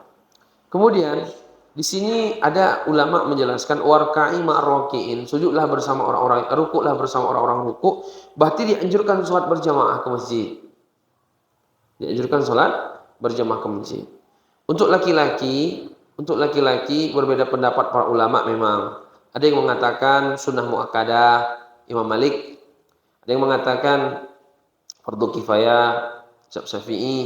Speaker 1: Kemudian Di sini ada ulama menjelaskan warka'i ma'arroki'in, sujudlah bersama orang-orang, rukuklah bersama orang-orang rukuk. Berarti dianjurkan sholat berjamaah ke masjid. Dianjurkan sholat berjamaah ke masjid. Untuk laki-laki berbeda pendapat para ulama memang. Ada yang mengatakan sunnah muakkadah, Imam Malik. Ada yang mengatakan fardu kifayah,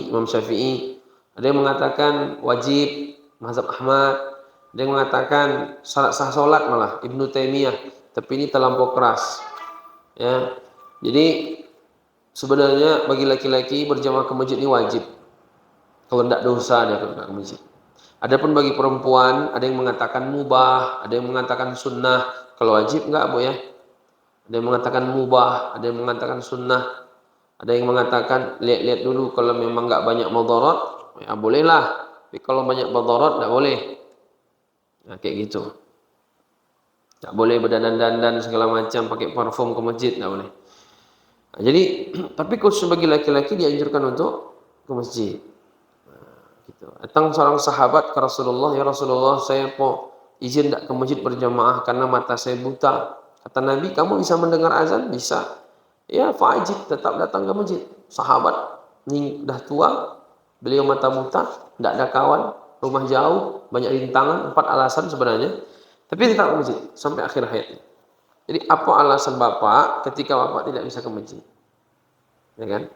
Speaker 1: Imam Syafi'i. Ada yang mengatakan wajib, mazhab Ahmad. Ada yang mengatakan sah solat malah Ibnu Taimiyah, tapi ini terlampau keras. Ya. Jadi sebenarnya bagi laki-laki berjamaah ke masjid ini wajib. Kalau tidak dosa dia ke masjid. Adapun bagi perempuan ada yang mengatakan mubah, ada yang mengatakan sunnah. Kalau wajib enggak, Bu ya? Ada yang mengatakan mubah, ada yang mengatakan sunnah. Ada yang mengatakan lihat-lihat dulu kalau memang enggak banyak mudarat, ya bolehlah. Tapi kalau banyak mudarat enggak boleh. Nah, kayak gitu. Tak boleh berdandan-dandan segala macam, pakai parfum ke masjid, tak boleh. Nah, jadi, tapi khusus bagi laki-laki dianjurkan untuk ke masjid. Nah, gitu. Datang seorang sahabat ke Rasulullah, ya Rasulullah, saya mau izin tak ke masjid berjamaah karena mata saya buta. Kata Nabi, kamu bisa mendengar azan? Bisa. Ya, fa'ajib, tetap datang ke masjid. Sahabat, ini dah tua, beliau mata buta, tidak ada kawan, rumah jauh, banyak rintangan, 4 alasan sebenarnya. Tapi tetap ke masjid sampai akhir hayatnya. Jadi apa alasan bapak ketika bapak tidak bisa ke masjid? Ya kan?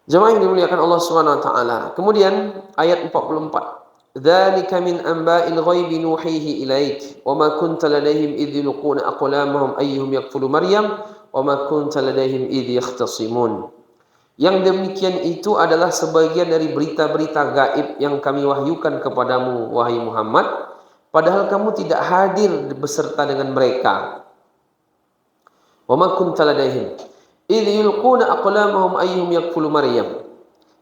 Speaker 1: Jemaah yang dimuliakan Allah Subhanahu wa taala. Kemudian ayat 44. Dzalika min anba'il ghaibi nuhihi ilaik wa ma kunta ladaihim idh yulquna aqlamahum ayyuhum yakfulu Maryam wa ma kunta ladaihim idh yakhtasimun. Yang demikian itu adalah sebagian dari berita-berita gaib yang kami wahyukan kepadamu, wahai Muhammad, padahal kamu tidak hadir beserta dengan mereka. Wa ma kunta ladaihim idh yulquna aqlamahum ayyuhum yakfulu Maryam.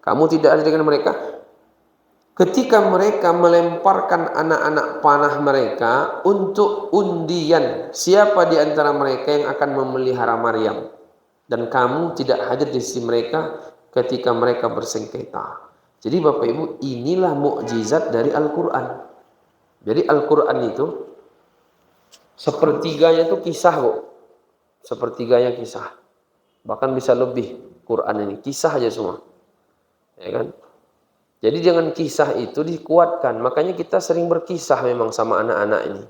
Speaker 1: Kamu tidak ada dengan mereka ketika mereka melemparkan anak-anak panah mereka untuk undian siapa di antara mereka yang akan memelihara Maryam. Dan kamu tidak hadir di sisi mereka ketika mereka bersengketa. Jadi Bapak Ibu, inilah mukjizat dari Al-Quran. Jadi Al-Quran itu sepertiganya itu kisah kok. Sepertiganya kisah. Bahkan bisa lebih Quran ini. Kisah aja semua. Ya kan? Jadi dengan kisah itu dikuatkan. Makanya kita sering berkisah memang sama anak-anak ini.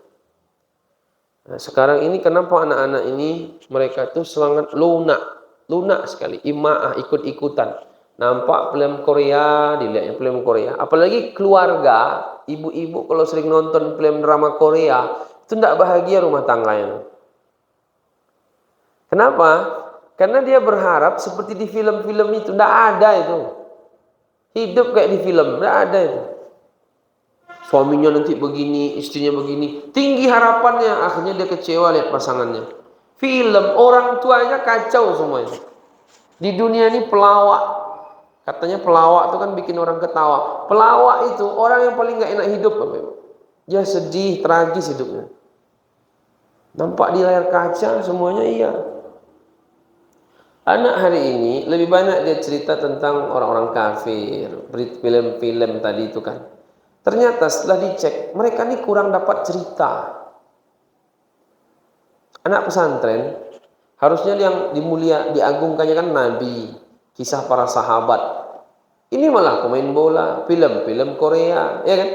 Speaker 1: Nah, sekarang ini kenapa anak-anak ini mereka tuh sangat lunak sekali, imaah, ikut-ikutan. Nampak film Korea, dilihatnya film Korea. Apalagi keluarga, ibu-ibu kalau sering nonton film drama Korea, itu tidak bahagia rumah tangganya. Kenapa? Karena dia berharap seperti di film-film itu, tidak ada itu. Hidup kayak di film, tidak ada itu. Suaminya nanti begini, istrinya begini. Tinggi harapannya, akhirnya dia kecewa lihat pasangannya. Film, orang tuanya kacau semuanya. Di dunia ini pelawak. Katanya pelawak itu kan bikin orang ketawa. Pelawak itu orang yang paling gak enak hidup. Dia sedih, tragis hidupnya. Nampak di layar kaca semuanya iya. Anak hari ini lebih banyak dia cerita tentang orang-orang kafir. Film-film tadi itu kan. Ternyata setelah dicek, mereka ini kurang dapat cerita. Anak pesantren, harusnya yang diagungkannya kan Nabi, kisah para sahabat. Ini malah pemain bola, film-film Korea, ya kan?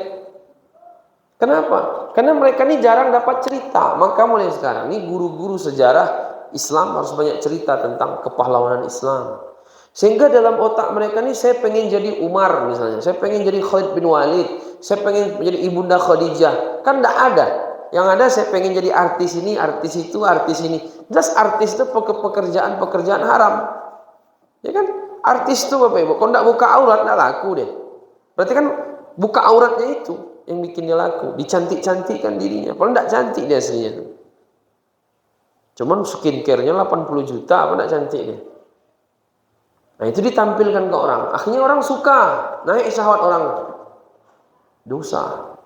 Speaker 1: Kenapa? Karena mereka ini jarang dapat cerita. Maka mulai sekarang ini guru-guru sejarah Islam harus banyak cerita tentang kepahlawanan Islam. Sehingga dalam otak mereka ini, saya pengen jadi Umar misalnya, saya pengen jadi Khalid bin Walid, saya pengen menjadi Ibunda Khadijah. Kan tidak ada. Yang ada saya pengen jadi artis ini, artis itu, artis ini. Jelas artis itu pekerjaan haram. Ya kan? Artis itu Bapak Ibu, kalau tidak buka aurat tidak laku deh. Berarti kan buka auratnya itu yang bikin dia laku. Dicantik-cantikkan dirinya. Kalau tidak cantik dia aslinya. Cuman skincare-nya 80 juta, apa tidak cantik dia. Nah itu ditampilkan ke orang. Akhirnya orang suka. Naik syahwat orang. Dosa.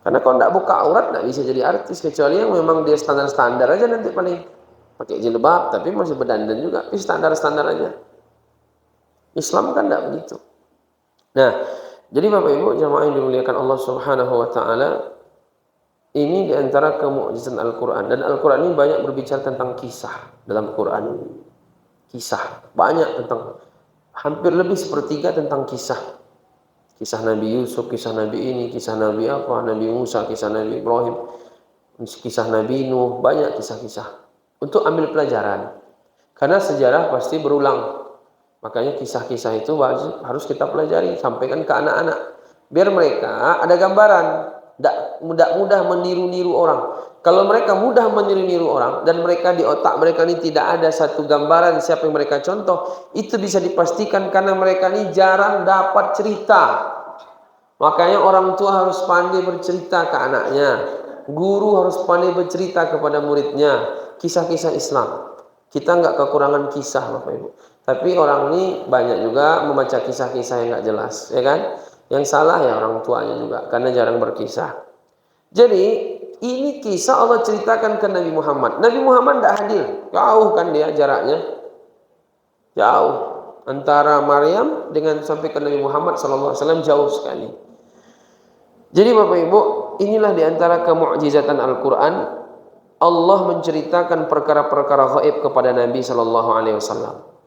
Speaker 1: Karena kalau tidak buka aurat tidak bisa jadi artis. Kecuali yang memang dia standar-standar aja nanti paling. Pakai jilbab tapi masih berdandan juga. Tapi standar-standar aja. Islam kan tidak begitu. Nah Jadi Bapak Ibu jamaah yang dimuliakan Allah Subhanahu wa taala, ini diantara kemukjizatan Al-Quran. Dan Al-Quran ini banyak berbicara tentang kisah dalam Quran ini. Kisah, banyak tentang, hampir lebih sepertiga tentang kisah. Kisah Nabi Yusuf, kisah Nabi ini, kisah Nabi apa, Nabi Musa, kisah Nabi Ibrahim, kisah Nabi Nuh, banyak kisah-kisah. Untuk ambil pelajaran. Karena sejarah pasti berulang. Makanya kisah-kisah itu harus kita pelajari, sampaikan ke anak-anak. Biar mereka ada gambaran, tidak mudah meniru-niru orang. Kalau mereka mudah meniru-niru orang, dan mereka di otak mereka ini tidak ada satu gambaran siapa yang mereka contoh, itu bisa dipastikan karena mereka ini jarang dapat cerita. Makanya orang tua harus pandai bercerita ke anaknya. Guru harus pandai bercerita kepada muridnya. Kisah-kisah Islam. Kita nggak kekurangan kisah Bapak Ibu. Tapi orang ini banyak juga membaca kisah-kisah yang nggak jelas, ya kan? Yang salah ya orang tuanya juga, karena jarang berkisah. Jadi ini kisah Allah ceritakan ke Nabi Muhammad. Nabi Muhammad tidak hadir, jauh kan dia jaraknya, jauh antara Maryam dengan sampai ke Nabi Muhammad SAW jauh sekali. Jadi Bapak Ibu, inilah diantara kemukjizatan Al-Quran. Allah menceritakan perkara-perkara gaib kepada Nabi SAW.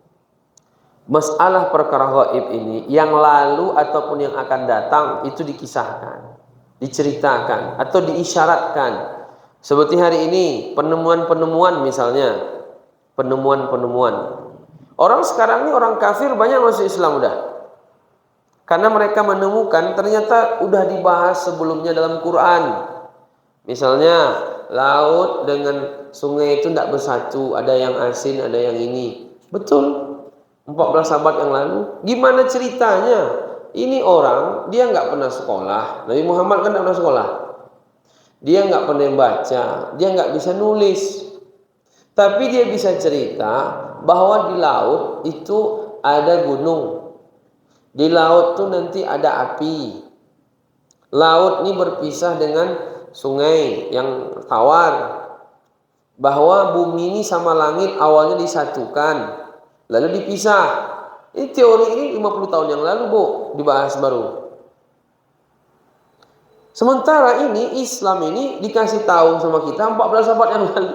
Speaker 1: Masalah perkara gaib ini yang lalu ataupun yang akan datang itu dikisahkan, diceritakan atau diisyaratkan. Seperti hari ini penemuan-penemuan, misalnya penemuan-penemuan. Orang sekarang ini orang kafir banyak masuk Islam udah. Karena mereka menemukan ternyata udah dibahas sebelumnya dalam Quran. Misalnya laut dengan sungai itu tidak bersatu, ada yang asin, ada yang ini. Betul. 14 abad yang lalu, gimana ceritanya? Ini orang, dia nggak pernah sekolah. Nabi Muhammad kan nggak pernah sekolah. Dia nggak pernah baca, dia nggak bisa nulis. Tapi dia bisa cerita bahwa di laut itu ada gunung. Di laut tuh nanti ada api. Laut ini berpisah dengan sungai yang tawar. Bahwa bumi ini sama langit awalnya disatukan, lalu dipisah. Ini teori ini 50 tahun yang lalu Bu, dibahas baru. Sementara ini Islam ini dikasih tahu sama kita 14 abad yang lalu.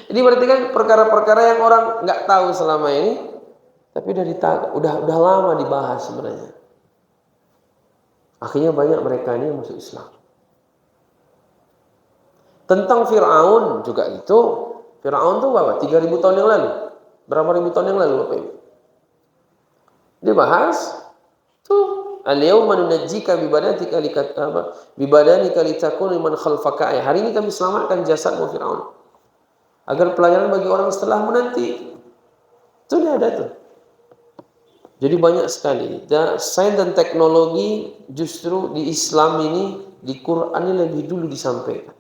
Speaker 1: Jadi berarti kan perkara-perkara yang orang nggak tahu selama ini, tapi udah lama dibahas sebenarnya. Akhirnya banyak mereka ini yang masuk Islam. Tentang Fir'aun juga itu. Fir'aun itu berapa? 3000 tahun yang lalu. Berapa ribu tahun yang lalu Bapak Ibu? Dibahas tuh, al-yauma nunajjika bibadanika litakuna liman khalfaka. Hari ini kami selamatkan jasadmu Fir'aun, agar pelajaran bagi orang setelahmu nanti. Itu dia ada tuh. Jadi banyak sekali. Sains dan teknologi justru di Islam ini, di Quran ini lebih dulu disampaikan.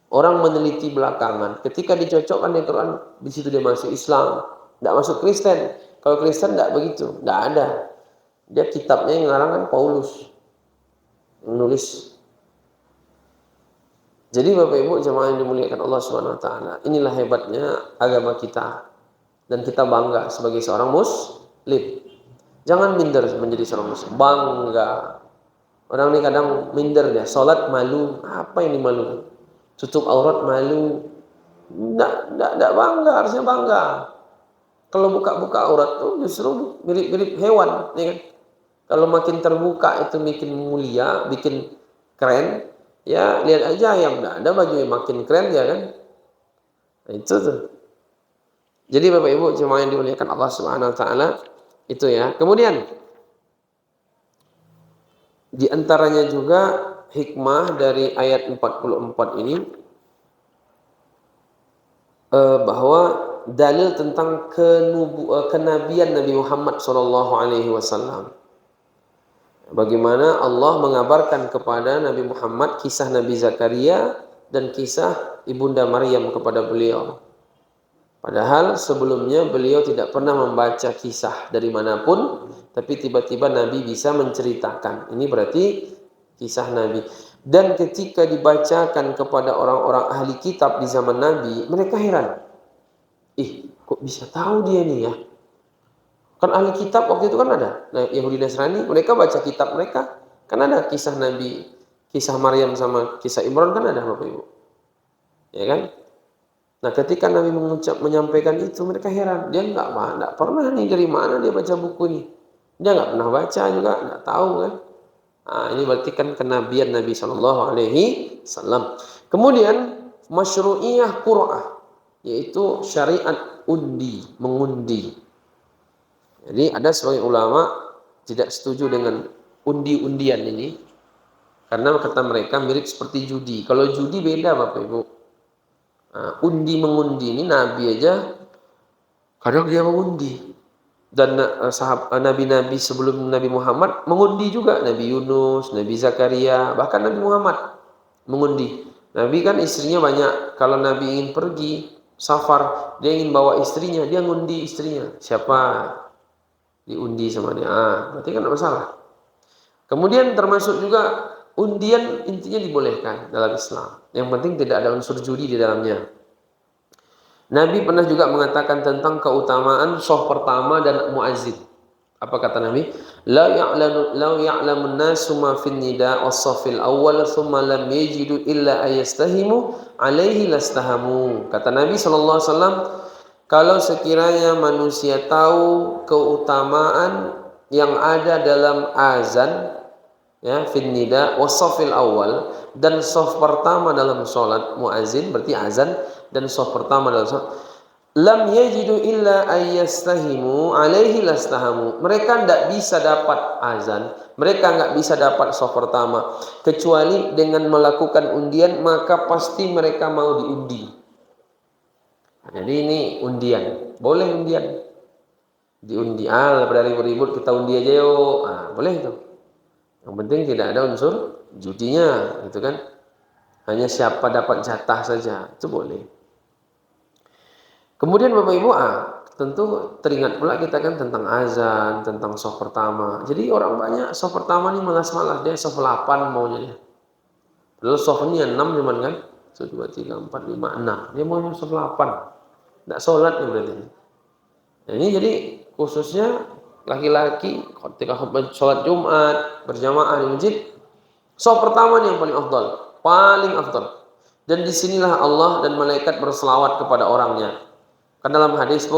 Speaker 1: Orang meneliti belakangan. Ketika dicocokkan di Quran, di situ dia masuk Islam. Tidak masuk Kristen. Kalau Kristen tidak begitu. Tidak ada. Dia kitabnya yang ngarang kan Paulus. Menulis. Jadi Bapak Ibu jemaah yang dimuliakan Allah Subhanahu wa taala, inilah hebatnya agama kita. Dan kita bangga sebagai seorang muslim. Jangan minder menjadi seorang muslim. Bangga. Orang ini kadang minder dia. Salat malu. Apa ini malu? Tutup aurat malu. Tidak bangga. Harusnya bangga. Kalau buka-buka aurat tuh justru mirip-mirip hewan, ya kan? Kalau makin terbuka itu makin mulia, bikin keren. Ya lihat aja ayam, nggak ada baju yang makin keren ya kan? Nah, itu tuh. Jadi Bapak Ibu jemaah yang dimuliakan Allah Subhanahu Wa Taala itu ya. Kemudian di antaranya juga hikmah dari ayat 44 ini bahwa dalil tentang kenabian Nabi Muhammad SAW. Bagaimana Allah mengabarkan kepada Nabi Muhammad kisah Nabi Zakaria dan kisah Ibunda Maryam kepada beliau. Padahal sebelumnya beliau tidak pernah membaca kisah dari manapun, tapi tiba-tiba Nabi bisa menceritakan. Ini berarti kisah Nabi. Dan ketika dibacakan kepada orang-orang ahli kitab di zaman Nabi, mereka heran. Kok bisa tahu dia nih ya? Kan ahli kitab waktu itu kan ada. Nah, Yahudi Nasrani, mereka baca kitab mereka. Kan ada kisah Nabi, kisah Maryam sama kisah Imran kan ada Bapak Ibu. Ya kan? Nah, ketika Nabi menyampaikan itu, mereka heran. Dia nggak pernah nih, dari mana dia baca buku ini. Dia nggak pernah baca juga, nggak tahu kan. Nah, ini berarti kan kenabian Nabi Shallallahu Alaihi Wasallam. Kemudian masyru'iyah qur'ah, yaitu syariat mengundi. Jadi ada sebagian ulama tidak setuju dengan undi-undian ini karena kata mereka mirip seperti judi. Kalau judi beda Bapak Ibu. Nah, undi mengundi ini Nabi aja kadang dia mengundi. Dan nabi-nabi sebelum Nabi Muhammad mengundi juga. Nabi Yunus, Nabi Zakaria, bahkan Nabi Muhammad mengundi. Nabi kan istrinya banyak. Kalau Nabi ingin pergi safar, dia ingin bawa istrinya, dia ngundi istrinya. Siapa? Diundi sama dia. Berarti kan tidak masalah. Kemudian termasuk juga undian intinya dibolehkan dalam Islam. Yang penting tidak ada unsur judi di dalamnya. Nabi pernah juga mengatakan tentang keutamaan shaf pertama dan muazzin. Apa kata Nabi? La ya'lamun nasu ma fin nida was-saffil awwal thumma lam yajidu illa ayastahimu alaihi lastahamu. Kata Nabi sallallahu alaihi wasallam, kalau sekiranya manusia tahu keutamaan yang ada dalam azan, ya, fin nida was-saffil awal, dan shaf pertama dalam salat muazin berarti azan, dan shaf pertama dalam salat, lam yajidu illa ayyastahimu alaihi lastahamu. Mereka tidak bisa dapat azan, mereka nggak bisa dapat shaf pertama kecuali dengan melakukan undian, maka pasti mereka mau diundi. Jadi ini undian, boleh undian, diundi. Dari ribut kita undi aja yuk, boleh itu. Yang penting tidak ada unsur judinya, gitu kan? Hanya siapa dapat jatah saja, itu boleh. Kemudian Bapak Ibu, tentu teringat pula kita kan tentang azan, tentang shaf pertama. Jadi orang banyak shaf pertama ini malas-malas, dia shaf 8 maunya dia. Padahal shaf ini 6 cuman kan, 1, 2, 3, 4, 5, 6. Dia maunya shaf 8. Tidak sholat nih berarti. Nah, ini jadi khususnya laki-laki ketika sholat Jumat berjamaah di masjid, shaf pertama nih yang paling afdal. Dan disinilah Allah dan malaikat berselawat kepada orangnya. Kan dalam hadis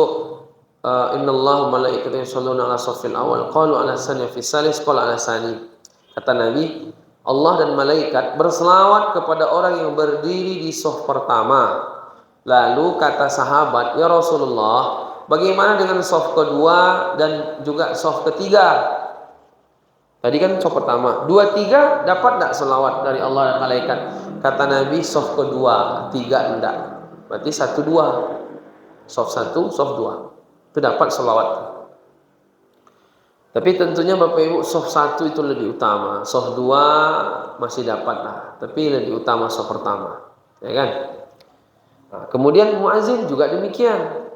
Speaker 1: innallaha malaikatahu yusholluna ala shaffil awal qalu ala sani fi salis qala ala sani. Kata Nabi, Allah dan malaikat berselawat kepada orang yang berdiri di shaf pertama. Lalu kata sahabat, ya Rasulullah, bagaimana dengan shaf kedua dan juga shaf ketiga? Tadi kan shaf pertama, 2, 3 dapat tidak selawat dari Allah dan malaikat? Kata Nabi, shaf kedua, 3 tidak. Berarti 1, 2. Shaf 1, shaf 2. Itu dapat selawat. Tapi tentunya Bapak Ibu, shaf 1 itu lebih utama. Shaf 2 masih dapat lah, tapi lebih utama shaf pertama. Ya kan? Nah, kemudian muazin juga demikian.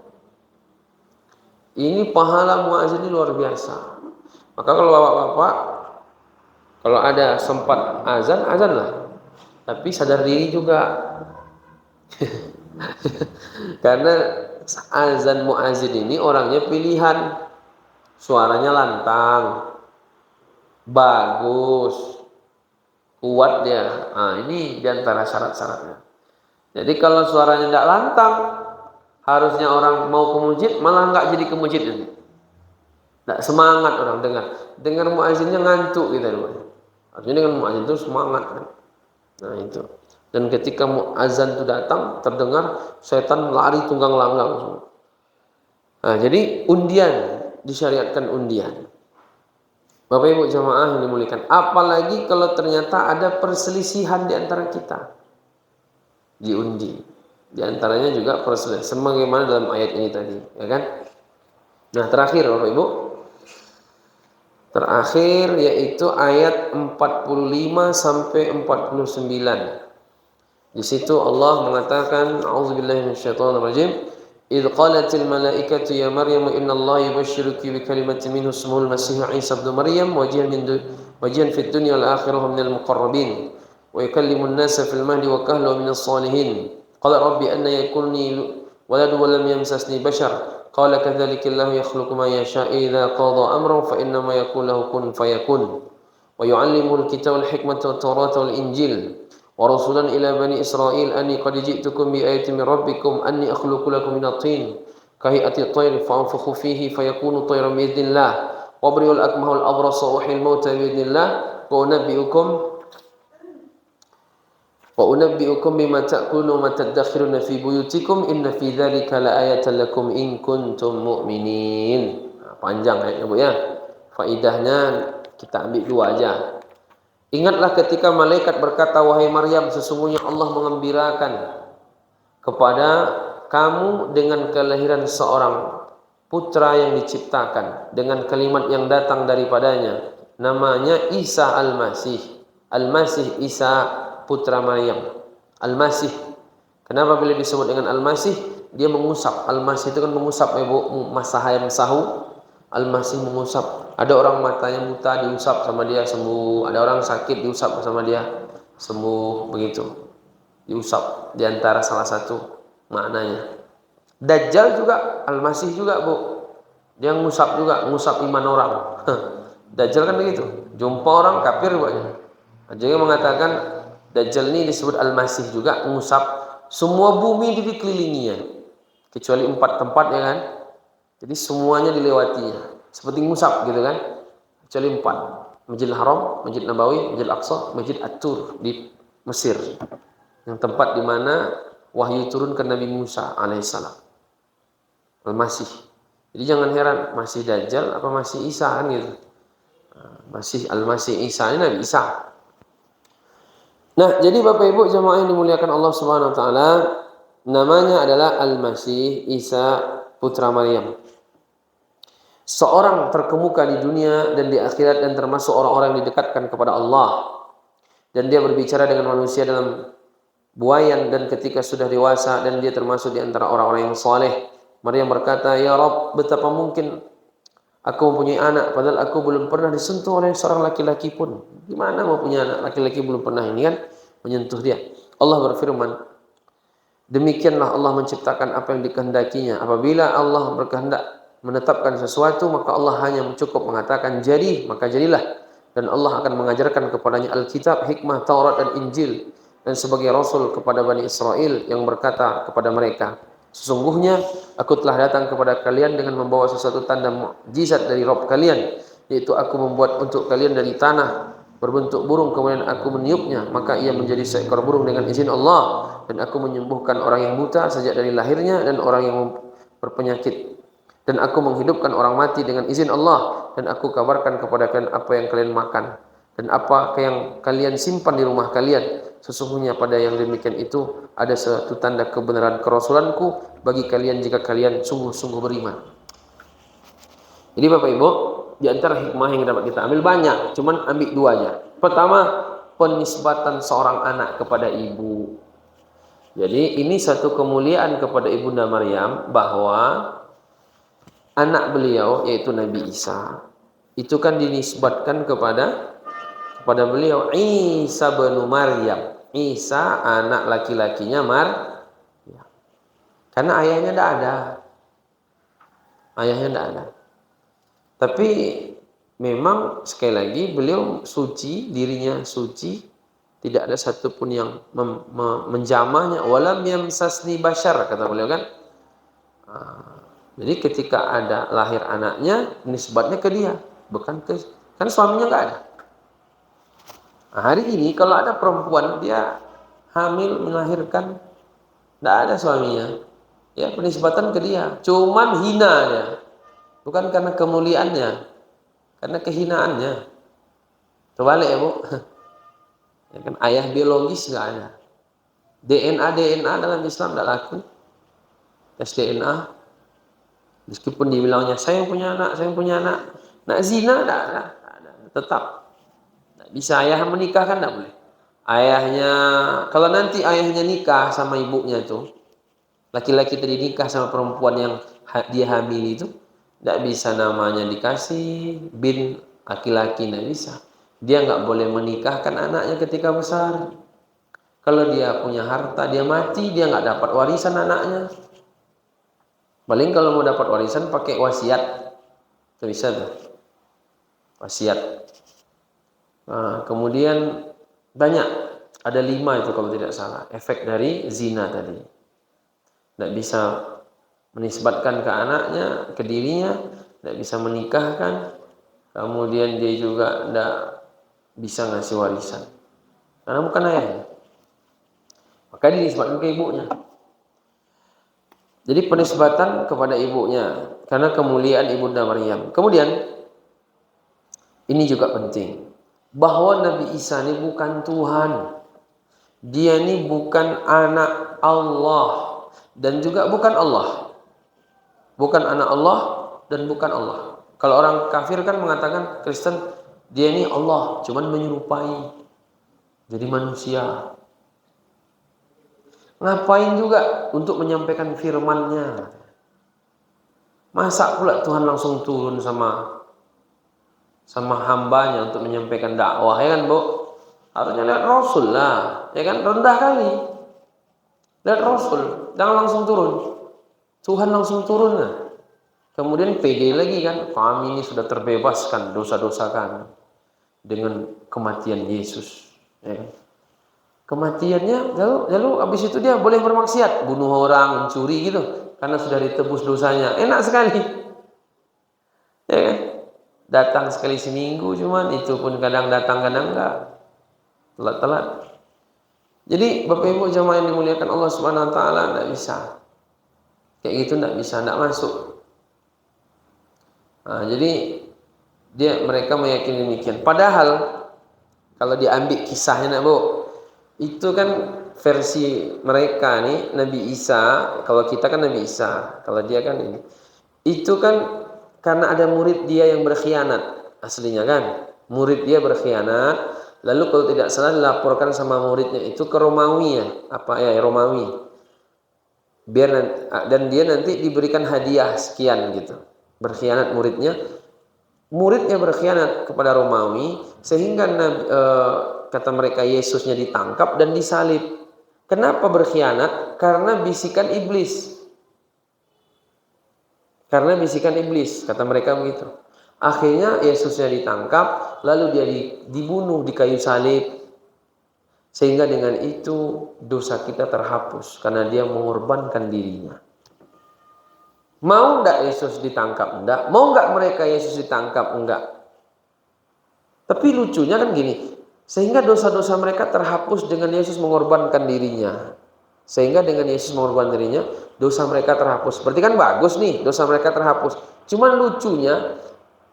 Speaker 1: Ini pahala muazin ini luar biasa. Maka kalau bapak-bapak, kalau ada sempat azanlah. Tapi sadar diri juga. Karena azan muazin ini orangnya pilihan. Suaranya lantang, bagus, kuat dia. Ini diantara syarat-syaratnya. Jadi kalau suaranya tidak lantang, harusnya orang mau ke masjid malah nggak jadi ke masjid ini. Tidak semangat orang dengar muazzinnya ngantuk gitu. Artinya dengan muazzin itu semangat kan. Nah itu. Dan ketika muazzin itu datang, terdengar, setan lari tunggang langgang. Nah jadi undian, disyariatkan undian. Bapak Ibu jamaah yang dimuliakan, apalagi kalau ternyata ada perselisihan di antara kita. Diundi. Di antaranya juga perselisihan sebagaimana dalam ayat ini tadi, ya kan? Nah, terakhir Bapak Ibu. Terakhir yaitu ayat 45 sampai 49. Di situ Allah mengatakan, a'udzubillahi minasyaitonir rajim. إذ قالت الملائكة يا مريم إن الله يبشرك بكلمة منه اسمه المسيح عيسى ابن مريم وجيها في الدنيا والآخرة من المقربين ويكلم الناس في المهد وكهلا ومن الصالحين قال ربي أن يكون لي ولد ولم يمسسني بشر Qala kadzalika Allahu yakhluqu ma yasha' idza qada amran fa innama yaqulu lahu kun fayakun. Wa yu'allimul kitaba wal hikmata wat tawrata wal injil wa rasulan ila bani Israil anni qad ji'tukum bi ayatin min rabbikum anni akhluqu lakum minat tin kahiyati at-tayr fa anfukhu fihi fayakunu tayran bi idznillah wa abri'ul akmaha wal abrasa wa uhyil mauta bi idznillah wa unabbi'ukum bima ta'kuluna wa ma tadakhiruna fi buyutikum inna fi dzalika laayatan lakum in kuntum mu'minin. Panjang ayatnya Bu ya. Faidahnya kita ambil dua aja. Ingatlah ketika malaikat berkata, wahai Maryam, sesungguhnya Allah mengembirakan kepada kamu dengan kelahiran seorang putra yang diciptakan dengan kalimat yang datang daripadanya, namanya Isa Al-Masih. Al-Masih Isa putra Maryam. Al-Masih. Kenapa bila disebut dengan Al-Masih? Dia mengusap. Al-Masih itu kan mengusap, Ibu, masahayam sahu. Al-Masih mengusap. Ada orang matanya buta diusap sama dia sembuh. Ada orang sakit diusap sama dia sembuh, begitu. Diusap, di antara salah satu maknanya. Dajjal juga Al-Masih juga, Bu. Dia ngusap juga, ngusap iman orang. Dajjal kan begitu. Jumpa orang kafir banyak. Jadi mengatakan Dajjal ini disebut Al-Masih juga, ngusap semua bumi dikelilinginya kecuali 4 tempat ya kan. Jadi semuanya dilewatinya. Seperti ngusap gitu kan. Kecuali 4. Masjidil Haram, Masjid Nabawi, Masjid Al-Aqsa, Masjid At-Tur di Mesir. Yang tempat di mana wahyu turun ke Nabi Musa alaihissalam. Al-Masih. Jadi jangan heran, masih Dajjal apa masih Isa kan gitu. Masih Al-Masih Isa ini Nabi Isa. Nah, jadi Bapak Ibu jemaah yang dimuliakan Allah Subhanahu wa taala, namanya adalah Al-Masih Isa putra Maryam. Seorang terkemuka di dunia dan di akhirat dan termasuk orang-orang yang didekatkan kepada Allah. Dan dia berbicara dengan manusia dalam buayan dan ketika sudah dewasa dan dia termasuk di antara orang-orang yang saleh. Maryam berkata, "Ya Rabb, betapa mungkin aku mempunyai anak padahal aku belum pernah disentuh oleh seorang laki-laki pun." Gimana mau punya anak laki-laki belum pernah ini kan menyentuh dia. Allah berfirman, demikianlah Allah menciptakan apa yang dikehendakinya. Apabila Allah berkehendak menetapkan sesuatu, maka Allah hanya cukup mengatakan jadi, maka jadilah. Dan Allah akan mengajarkan kepadanya Alkitab, hikmah, Taurat dan Injil, dan sebagai Rasul kepada Bani Israel yang berkata kepada mereka, sesungguhnya aku telah datang kepada kalian dengan membawa sesuatu tanda mukjizat dari Rabb kalian, yaitu aku membuat untuk kalian dari tanah berbentuk burung, kemudian aku meniupnya, maka ia menjadi seekor burung dengan izin Allah, dan aku menyembuhkan orang yang buta sejak dari lahirnya dan orang yang berpenyakit, dan aku menghidupkan orang mati dengan izin Allah, dan aku kabarkan kepada kalian apa yang kalian makan dan apa yang kalian simpan di rumah kalian. Sesungguhnya pada yang demikian itu ada satu tanda kebenaran kerasulanku bagi kalian jika kalian sungguh-sungguh beriman. Jadi Bapak Ibu, di antara hikmah yang dapat kita ambil banyak, cuman ambil dua aja. Pertama, penisbatan seorang anak kepada ibu. Jadi ini satu kemuliaan kepada Ibunda Maryam bahwa anak beliau yaitu Nabi Isa itu kan dinisbatkan kepada beliau Isa bin Maryam. Isa anak laki-lakinya Maryam. Karena ayahnya tidak ada. Ayahnya tidak ada. Tapi memang sekali lagi beliau suci, dirinya suci, tidak ada satupun yang menjamahnya. Walam yamsasni bashar, kata beliau kan. Jadi ketika ada lahir anaknya, nisbatnya ke dia, bukan ke, kan suaminya nggak ada. Nah, hari ini kalau ada perempuan dia hamil melahirkan, tidak ada suaminya, ya penisbatan ke dia. Cuman hina dia, bukan karena kemuliaannya, karena kehinaannya. Terbalik ya Bu. Ya kan, ayah biologis nggak ada. DNA dalam Islam tidak laku. Tes DNA, meskipun dibilangnya saya punya anak, nah zina tidak ada, tetap. Bisa ayah menikah kan tidak boleh. Ayahnya, kalau nanti ayahnya nikah sama ibunya itu, laki-laki tadi nikah sama perempuan yang dia hamil itu, tidak bisa namanya dikasih bin laki-laki, tidak bisa. Dia nggak boleh menikahkan anaknya ketika besar. Kalau dia punya harta, dia mati, dia nggak dapat warisan anaknya. Paling kalau mau dapat warisan pakai wasiat, itu bisa tuh. Wasiat. Nah, kemudian banyak, ada 5 itu kalau tidak salah, efek dari zina tadi. Tidak bisa menisbatkan ke anaknya, ke dirinya, tidak bisa menikahkan, kemudian dia juga tidak bisa ngasih warisan karena bukan ayahnya, maka dinisbatkan ke ibunya. Jadi penisbatan kepada ibunya karena kemuliaan ibunda Maryam. Kemudian ini juga penting, bahwa Nabi Isa ini bukan Tuhan, dia ini bukan anak Allah dan juga bukan Allah, bukan anak Allah dan bukan Allah. Kalau orang kafir kan mengatakan, Kristen, dia ini Allah, cuman menyerupai jadi manusia. Ngapain juga untuk menyampaikan firman-Nya? Masa pula Tuhan langsung turun sama hambanya untuk menyampaikan dakwah, ya kan, Bu? Harusnya lihat Rasul lah, ya kan? Rendah kali. Lihat Rasul, jangan langsung turun. Tuhan langsung turun lah. Kemudian pede lagi kan, kami ini sudah terbebaskan dosa-dosa kami dengan kematian Yesus, ya kan? Kematiannya lalu habis itu dia boleh bermaksiat, bunuh orang, mencuri gitu, karena sudah ditebus dosanya. Enak sekali, ya kan? Datang sekali seminggu, cuman itu pun kadang datang kadang enggak, telat-telat. Jadi Bapak Ibu jemaah yang dimuliakan Allah Subhanahu Wa Taala, enggak bisa kayak gitu, enggak bisa, enggak masuk. Nah, jadi mereka meyakini demikian. Padahal kalau diambil kisahnya, Bu, itu kan versi mereka nih, Nabi Isa. Kalau kita kan Nabi Isa, kalau dia kan ini. Itu kan karena ada murid dia yang berkhianat aslinya kan. Murid dia berkhianat, lalu kalau tidak salah dilaporkan sama muridnya itu ke Romawi ya, Romawi. Dan dia nanti diberikan hadiah sekian gitu. Berkhianat muridnya berkhianat kepada Romawi sehingga kata mereka Yesusnya ditangkap dan disalib. Kenapa berkhianat? Karena bisikan iblis. Karena bisikan iblis, kata mereka begitu. Akhirnya Yesusnya ditangkap, lalu dia dibunuh di kayu salib. Sehingga dengan itu dosa kita terhapus karena dia mengorbankan dirinya. Mau enggak Yesus ditangkap? Enggak. Mau enggak mereka Yesus ditangkap? Enggak. Tapi lucunya kan gini, sehingga dosa-dosa mereka terhapus dengan Yesus mengorbankan dirinya. Sehingga dengan Yesus mengorbankan dirinya, dosa mereka terhapus. Berarti kan bagus nih, dosa mereka terhapus. Cuman lucunya,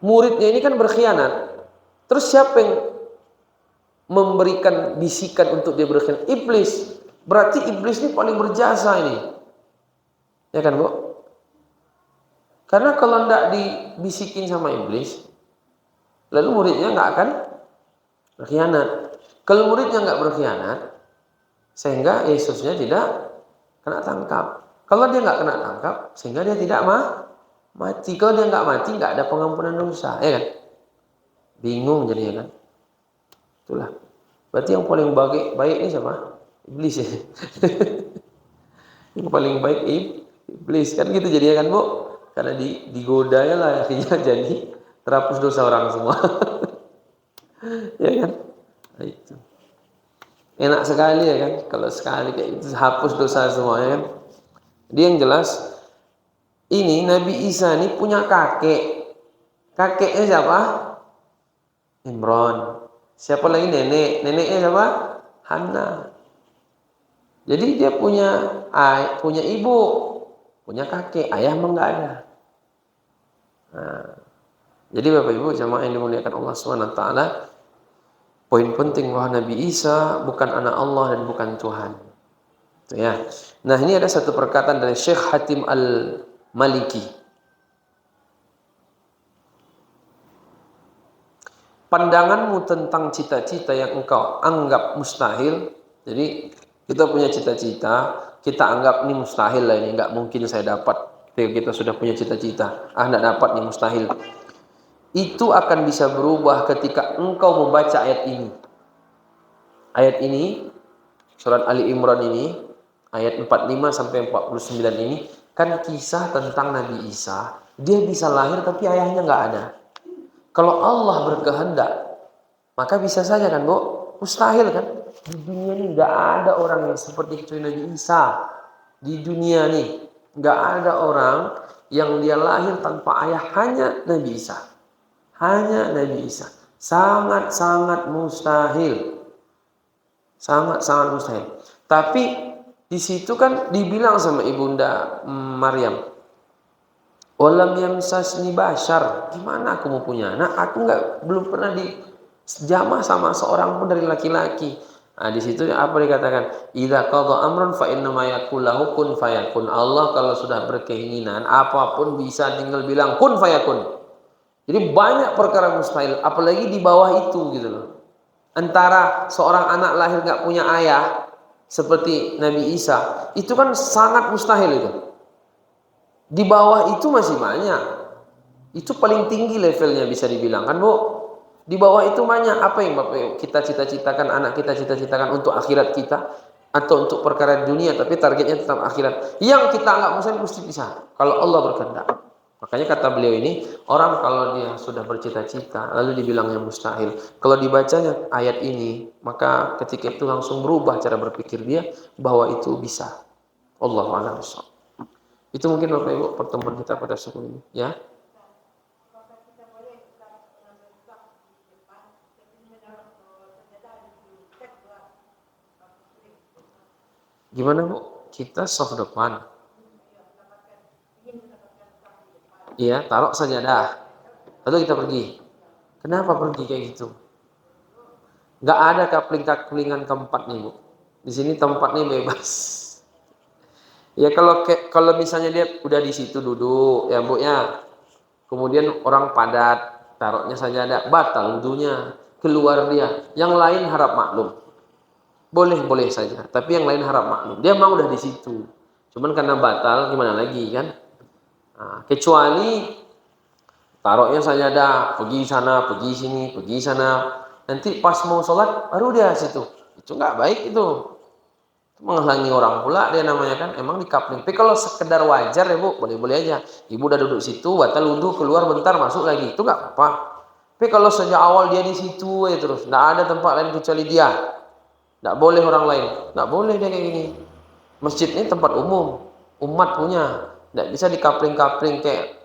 Speaker 1: muridnya ini kan berkhianat. Terus siapa yang memberikan bisikan untuk dia berkhianat? Iblis. Berarti iblis ini paling berjasa ini. Ya kan, Bu? Karena kalau tidak dibisikin sama iblis, lalu muridnya nggak akan berkhianat. Kalau muridnya nggak berkhianat, sehingga Yesusnya tidak kena tangkap. Kalau dia nggak kena tangkap, sehingga dia tidak mati. Kalau dia nggak mati, nggak ada pengampunan dosa, ya kan? Bingung jadinya kan? Itulah. Berarti yang paling baik ini siapa? Iblis ya. Yang paling baik iblis kan gitu jadinya kan, Bu? Karena digoda ya lah akhirnya jadi terhapus dosa orang semua. Ya kan? Nah, itu. Enak sekali ya kan, kalau sekali kayak itu hapus dosa semua, ya kan. Dia yang jelas ini Nabi Isa ini punya kakeknya siapa? Imran. Siapa lagi neneknya siapa? Hana. Jadi dia punya ibu, punya kakek, ayah memang enggak ada. Nah, jadi Bapak Ibu jemaah yang dimuliakan Allah Subhanahu Wa Taala, poin penting bahwa Nabi Isa bukan anak Allah dan bukan Tuhan. Itu ya. Nah, ini ada satu perkataan dari Syekh Hatim Al-Maliki. Pandanganmu tentang cita-cita yang engkau anggap mustahil. Jadi kita punya cita-cita, kita anggap ini mustahil lah, ini enggak mungkin saya dapat. Kita sudah punya cita-cita, enggak dapat nih, mustahil. Itu akan bisa berubah ketika engkau membaca ayat ini. Ayat ini, surat Ali Imran ini, ayat 45 sampai 49 ini, Kan kisah tentang Nabi Isa, dia bisa lahir tapi ayahnya nggak ada. Kalau Allah berkehendak, maka bisa saja kan, Bu? Mustahil kan? Di dunia ini nggak ada orang yang seperti itu Nabi Isa. Di dunia ini nggak ada orang yang dia lahir tanpa ayah, hanya Nabi Isa. Hanya Nabi Isa. Sangat-sangat mustahil. Sangat-sangat mustahil. Tapi di situ kan dibilang sama ibunda Maryam, walam yamsasni bashar. Gimana aku mau punya anak? Aku belum pernah dijamah sama seorang pun dari laki-laki. Nah, di situ apa dikatakan? Idza qada amrun fa innama yaqul lahu kun fayakun. Allah kalau sudah berkeinginan, apapun bisa tinggal bilang kun fayakun. Jadi banyak perkara mustahil, apalagi di bawah itu gitu loh. Antara seorang anak lahir nggak punya ayah seperti Nabi Isa, itu kan sangat mustahil itu. Di bawah itu masih banyak. Itu paling tinggi levelnya bisa dibilang kan, Bu? Di bawah itu banyak. Apa yang Bapak kita cita-citakan, anak kita cita-citakan untuk akhirat kita atau untuk perkara dunia, tapi targetnya tetap akhirat. Yang kita anggap mustahil mesti bisa kalau Allah berkehendak. Makanya kata beliau ini, orang kalau dia sudah bercita-cita lalu dibilangnya mustahil, kalau dibacanya ayat ini, maka ketika itu langsung berubah cara berpikir dia bahwa itu bisa. Allahu a'lam. Itu mungkin Bapak Ibu pertemuan kita pada suku ini, ya. Gimana, Bu? Kita soft depan. Iya, taruh sajadah. Lalu kita pergi. Kenapa pergi kayak gitu? Nggak ada kapling-kaplingan keempat nih, Bu. Di sini tempatnya bebas. Ya kalau misalnya dia udah di situ duduk, ya Bu ya. Kemudian orang padat, taruhnya sajadah, batal wudunya, keluar dia. Yang lain harap maklum. Boleh saja, tapi yang lain harap maklum. Dia mau udah di situ. Cuman karena batal gimana lagi kan? Nah, kecuali taruhnya sajadah, pergi sana, pergi sini, pergi sana. Nanti pas mau sholat baru dia situ. Itu nggak baik itu. Menghalangi orang pula dia namanya kan. Emang di kapling. Tapi kalau sekedar wajar ya Bu, boleh-boleh aja. Ibu udah duduk situ, batal wudu, keluar bentar masuk lagi. Itu nggak apa-apa. Tapi kalau sejak awal dia di situ ya terus, nggak ada tempat lain kecuali dia. Nggak boleh orang lain. Nggak boleh dia kayak gini. Masjid ini tempat umum. Umat punya. Nggak bisa dikapling-kapling kayak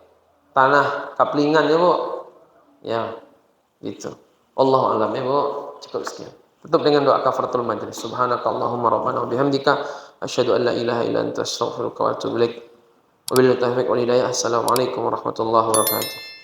Speaker 1: tanah kaplingan ya Bu. Ya, gitu. Allahu a'lam ya Bu. Cukup sekian. Tutup dengan doa kafaratul majlis. Subhanakallahumma rabbana wa bihamdika asyhadu an la ilaha illa anta astaghfiruka wa atubu ilaik. Wabillahi taufiq wal hidayah. Assalamualaikum warahmatullahi wabarakatuh.